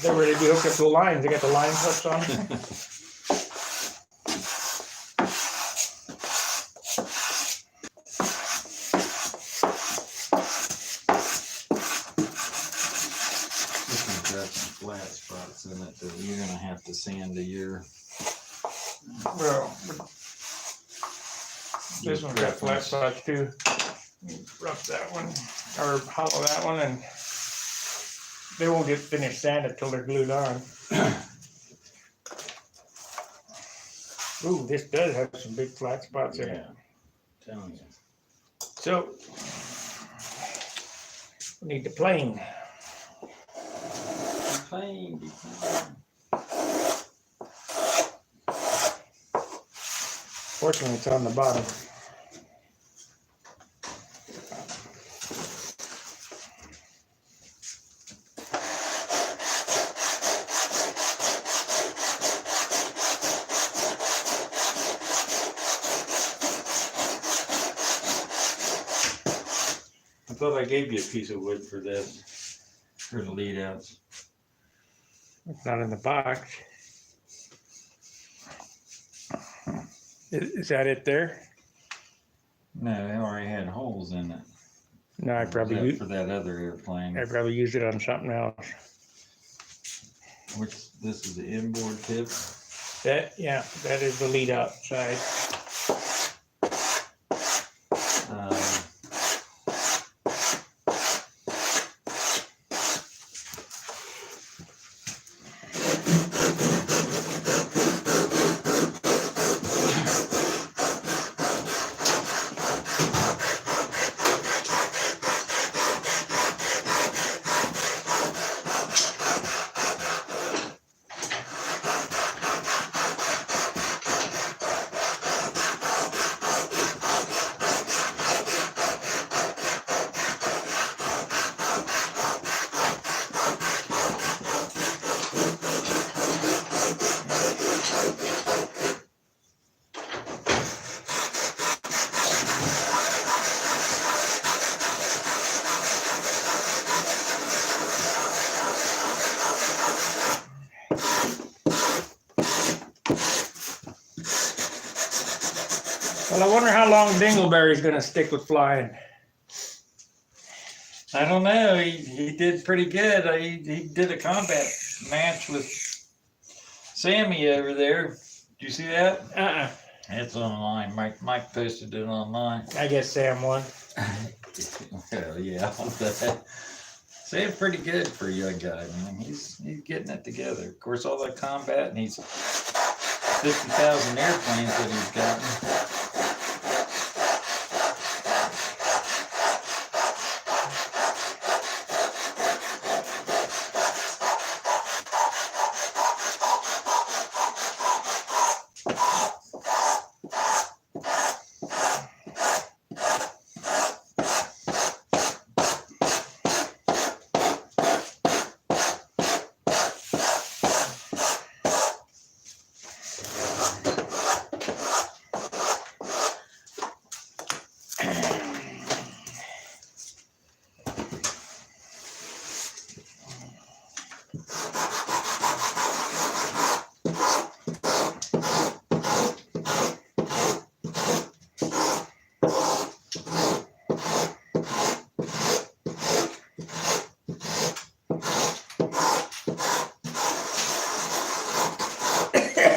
S1: they're ready to be hooked up to the lines. They got the line clips on.
S2: This one's got some flat spots in it that you're gonna have to sand to your.
S1: Well, this one's got flat spots too. Rough that one, or hollow that one, and they won't get finished sanded till they're glued on. Ooh, this does have some big flat spots in it.
S2: Telling you.
S1: So, we need the plane.
S2: Plane.
S1: Fortunately, it's on the bottom.
S2: I thought I gave you a piece of wood for this, for the lead outs.
S1: It's not in the box. Is that it there?
S2: No, it already had holes in it.
S1: No, I
S2: Or was
S1: probably
S2: that
S1: used,
S2: for that other airplane.
S1: I probably used it on something else.
S2: Which this is the inboard tip.
S1: Yeah, that is the lead outside. Well, I wonder how long Dingleberry's gonna stick with flying.
S2: I don't know. He did pretty good. He did a combat match with Sammy over there. Did you see that? It's online. Mike posted it online.
S1: I guess Sam won.
S2: Well, yeah. Sam's pretty good for a young guy, man. He's getting it together. Of course, all that combat, and he's 50,000 airplanes that he's gotten.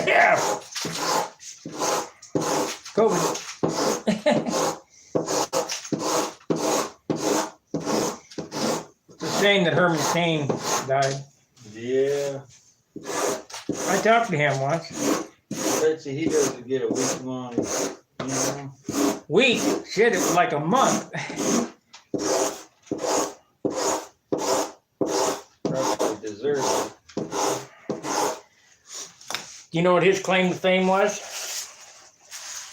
S1: Yeah. COVID. It's a shame that Herman Cain died.
S2: Yeah.
S1: I talked to him once.
S2: I bet you he doesn't get a week long, you know.
S1: Week? Shit, it was like a month.
S2: Probably deserves it.
S1: You know what his claim to fame was?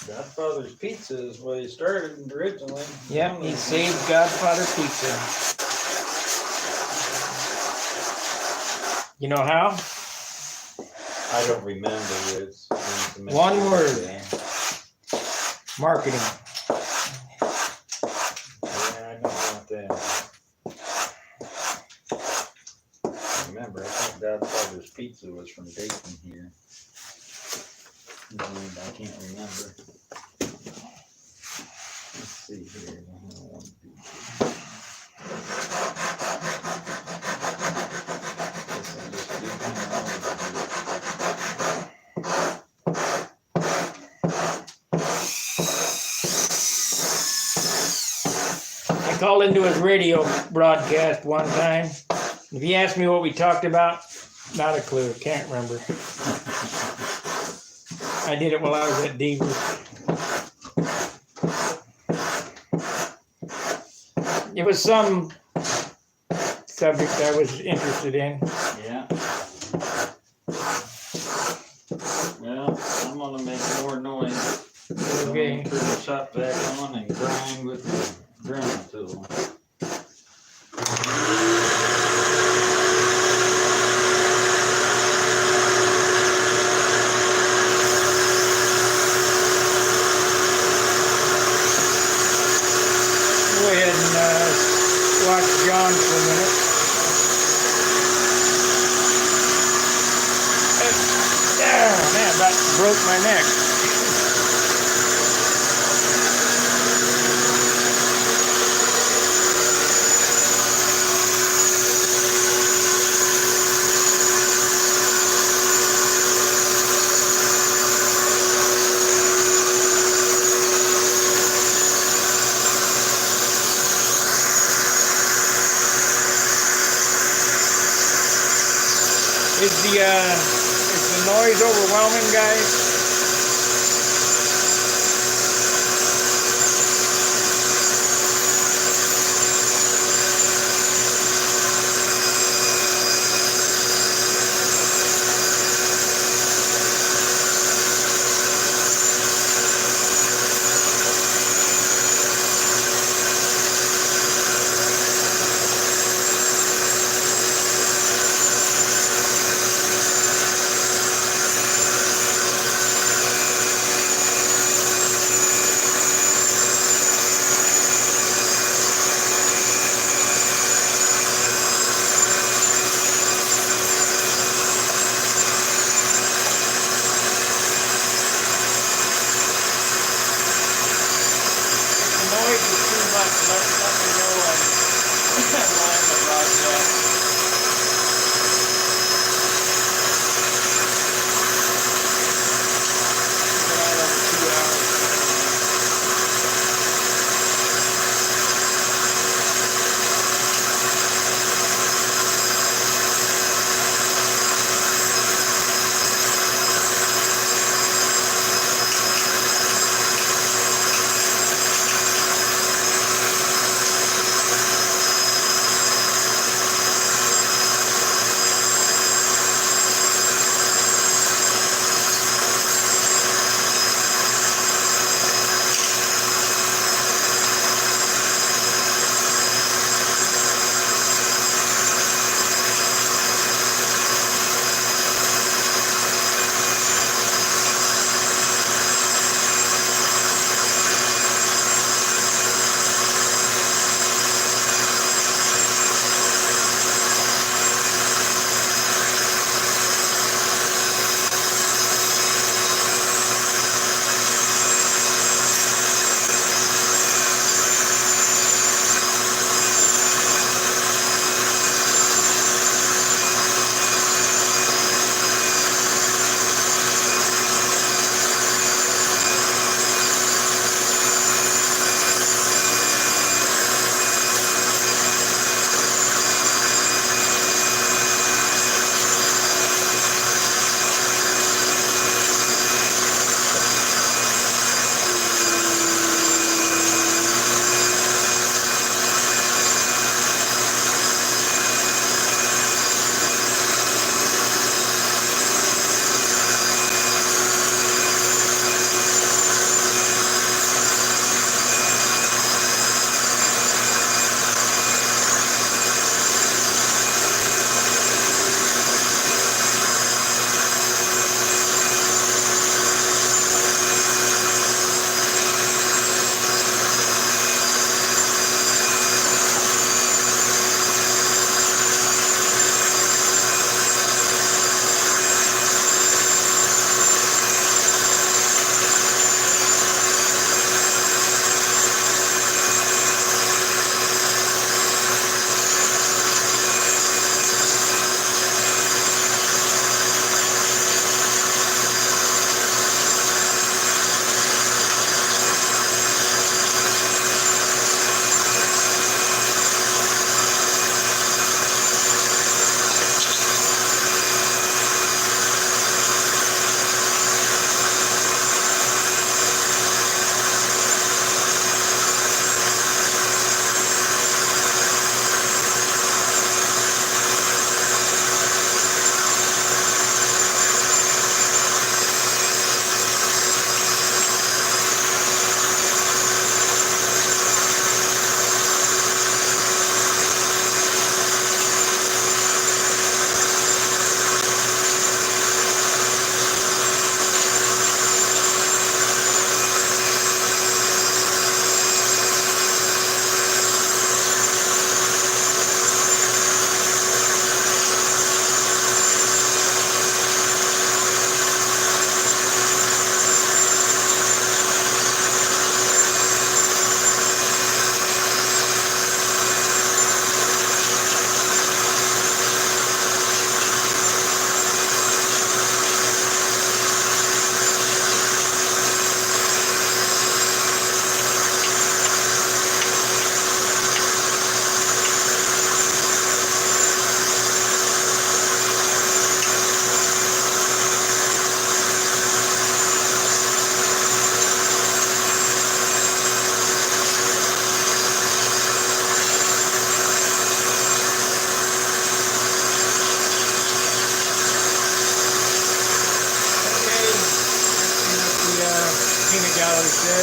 S2: Godfather's Pizza is what he started originally.
S1: Yep, he saved Godfather Pizza. You know how?
S2: I don't remember. It's
S1: One word. Marketing.
S2: Yeah, I know about that. Remember, I thought Godfather's Pizza was from Dayton here. I can't remember. Let's see here.
S1: I called into his radio broadcast one time. If he asked me what we talked about, not a clue. Can't remember. I did it while I was at Deaver. It was some subject I was interested in.
S2: Yeah. Well, I'm gonna make more noise.
S1: Okay.
S2: Turn the shop back on and grind with the grind tool.
S1: Go ahead and watch John for a minute. Man, about broke my neck. Is the noise overwhelming, guys?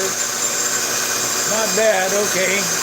S1: Not bad, okay.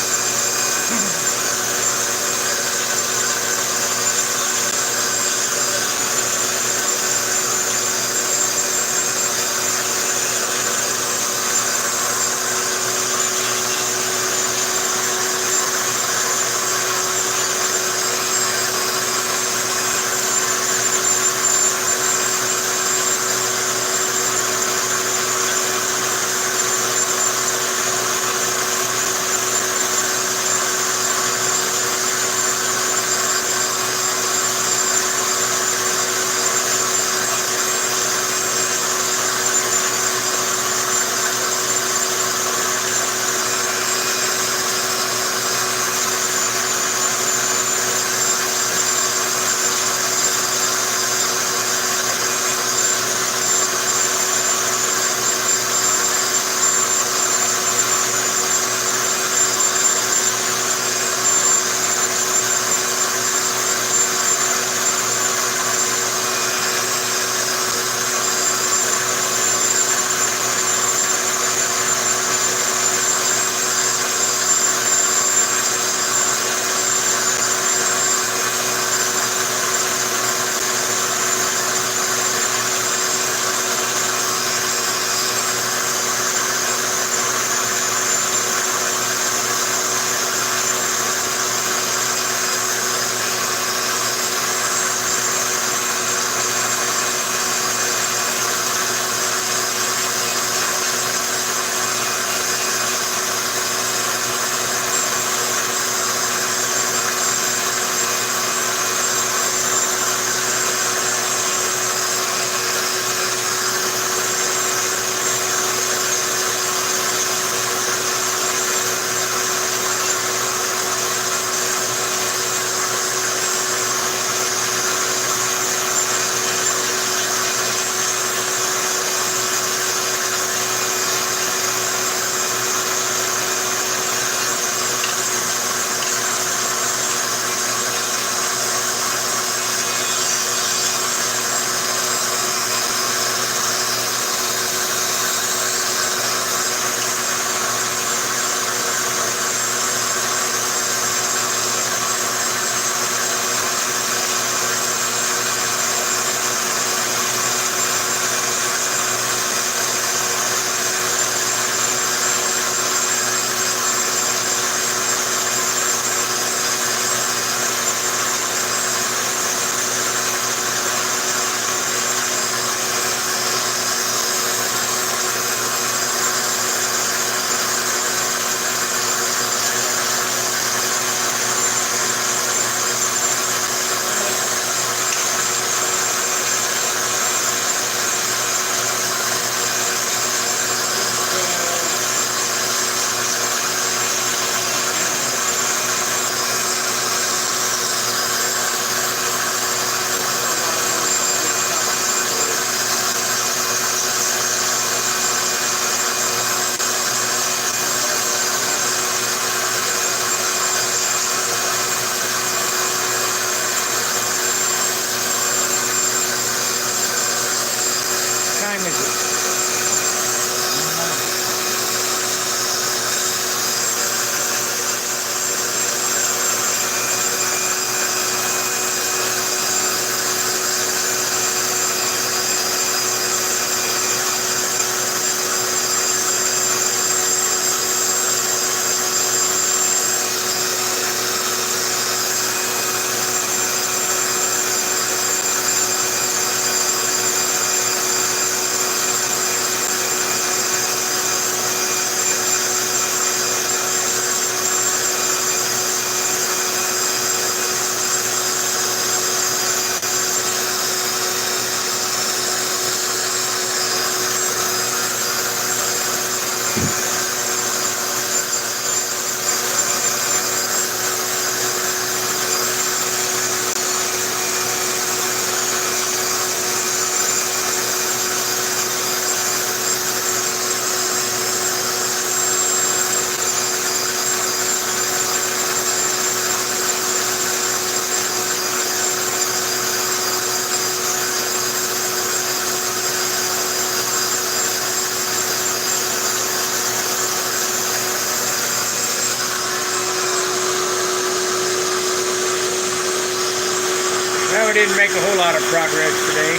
S1: I didn't make a whole lot of progress today.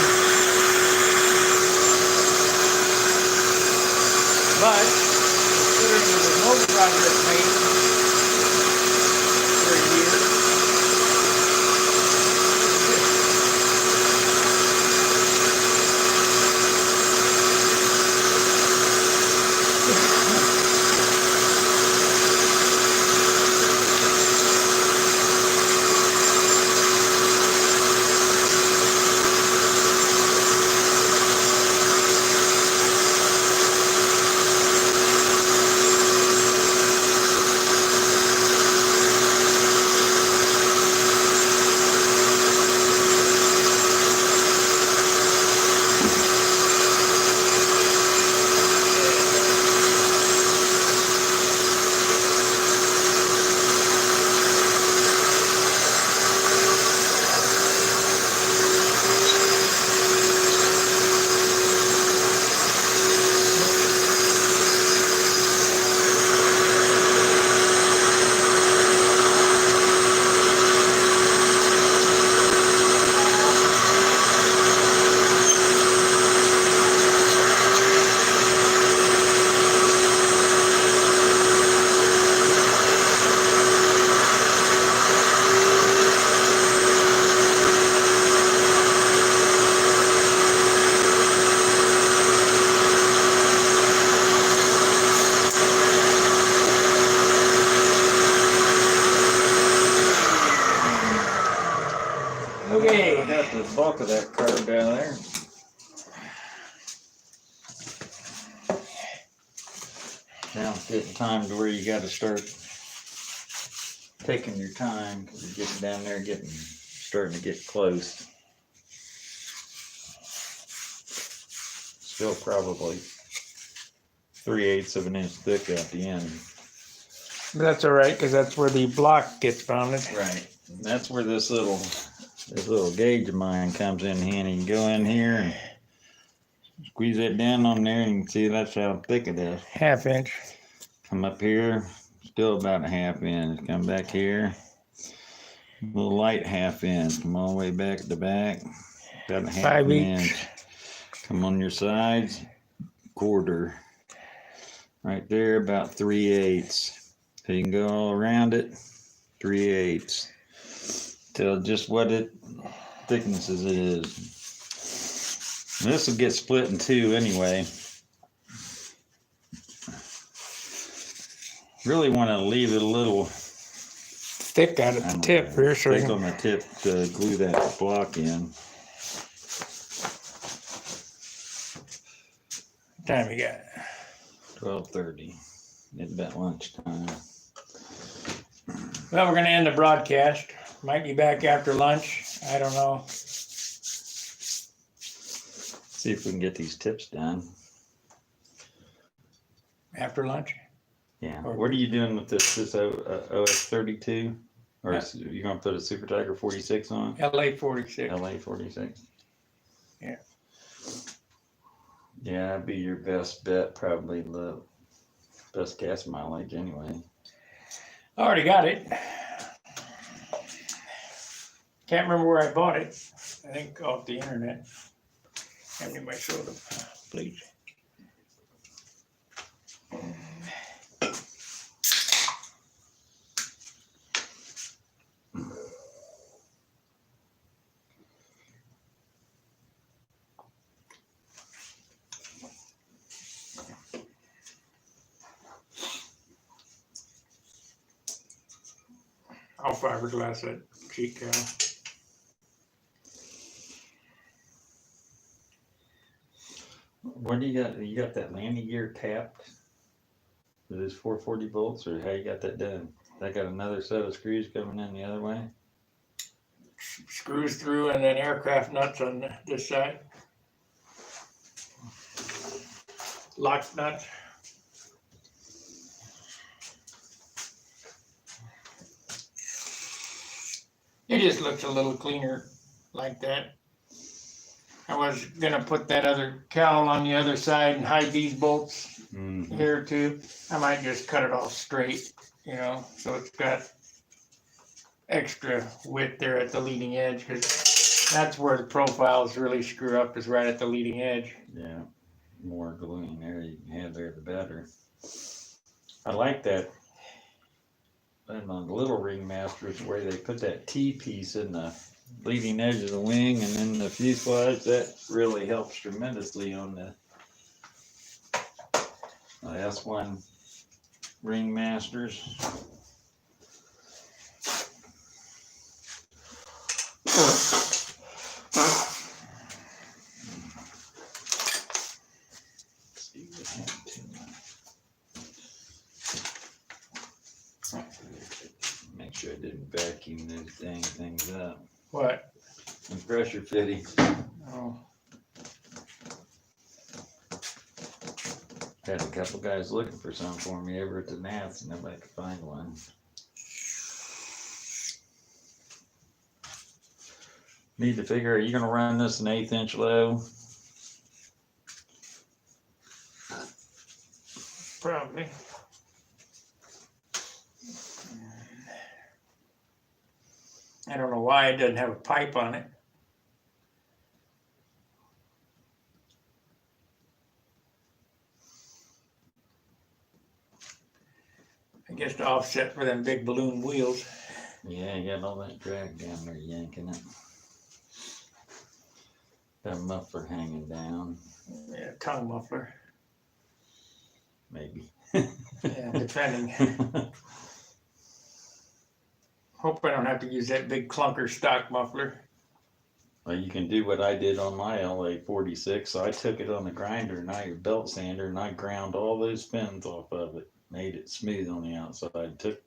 S1: But, considering there was no progress made for a year, okay.
S2: I got the bulk of that carved down there. Now it's getting time to where you got to start taking your time because you're getting down there, starting to get close. Still probably 3/8 of an inch thick at the end.
S1: That's all right, because that's where the block gets mounted.
S2: Right. And that's where this little gauge of mine comes in handy. You can go in here and squeeze that down on there, and you can see that's how thick it is.
S1: 1/2 inch.
S2: Come up here, still about a 1/2 inch. Come back here, a little light 1/2 inch. Come all the way back at the back, about a 1/2
S1: 5
S2: inch.
S1: each.
S2: Come on your sides, 1/4. Right there, about 3/8. So you can go all around it, 3/8. Tell just what thicknesses it is. And this will get split in two anyway. Really want to leave it a little
S1: Thick out at the tip here, so
S2: thick on the tip to glue that block in.
S1: what time you got?
S2: 12:30. It's about lunchtime.
S1: Well, we're going to end the broadcast. Might be back after lunch. I don't know.
S2: See if we can get these tips done.
S1: After lunch?
S2: Yeah. What are you doing with this OS 32? Or
S1: Yeah.
S2: you going to put a Super Tiger 46 on?
S1: LA 46.
S2: LA 46.
S1: Yeah.
S2: Yeah, that'd be your best bet. Probably the best gas mileage anyway.
S1: I already got it. Can't remember where I bought it. I think off the internet. Hand me my soda, please. I'll fiberglass that cheek cow.
S2: What do you got? You got that landing gear tapped? It is 440 volts, or how you got that done? That got another set of screws coming in the other way?
S1: Screws through and then aircraft nuts on this side. Lock nuts. It just looks a little cleaner like that. I was gonna put that other cowl on the other side and hide these bolts here too. I might just cut it off straight, you know, so it's got extra width there at the leading edge, because That's where the profiles really screw up, is right at the leading edge.
S2: Yeah, more gluing there you can have there, the better. I like that. And on the little ringmasters, where they put that T-piece in the leading edge of the wing and then the fuselage, that really helps tremendously on the S1 ringmasters. Make sure I didn't vacuum those dang things up.
S1: What?
S2: And pressure fitting.
S1: Oh.
S2: Had a couple guys looking for some for me over at the Nats, and nobody could find one. Need to figure, are you gonna run this an 1/8 inch low?
S1: Probably. I don't know why it doesn't have a pipe on it. I guess to offset for them big balloon wheels.
S2: Yeah, you got all that drag down there yanking it. That muffler hanging down,
S1: Yeah, tongue muffler.
S2: maybe.
S1: Yeah, depending. Hope I don't have to use that big clunker stock muffler.
S2: Well, you can do what I did on my LA-46. So I took it on the grinder and I belt sander and I ground all those fins off of it. Made it smooth on the outside. Took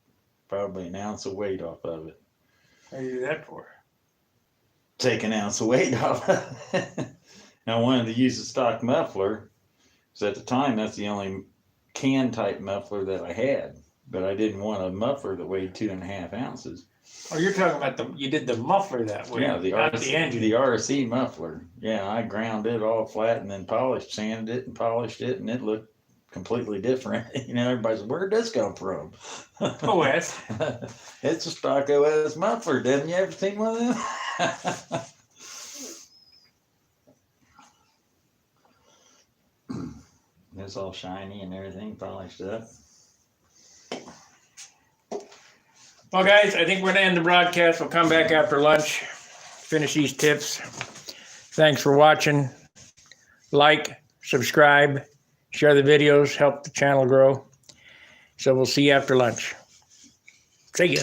S2: probably an ounce of weight off of it.
S1: What do you do that for?
S2: Take an ounce of weight off of it. I wanted to use a stock muffler. So at the time, that's the only can type muffler that I had. But I didn't want a muffler that weighed 2.5 ounces.
S1: Oh, you're talking about you did the muffler that way.
S2: Yeah, the
S1: not
S2: RC,
S1: the engine.
S2: the RC muffler. Yeah, I ground it all flat and then sanded it and polished it, and it looked completely different. You know, everybody's, where'd this come from?
S1: OS.
S2: It's a stock OS muffler. Didn't you ever seen one of them? It's all shiny and everything, polished up.
S1: Well, guys, I think we're going to end the broadcast. We'll come back after lunch, finish these tips. Thanks for watching. Like, subscribe, share the videos, help the channel grow. So we'll see you after lunch. See ya.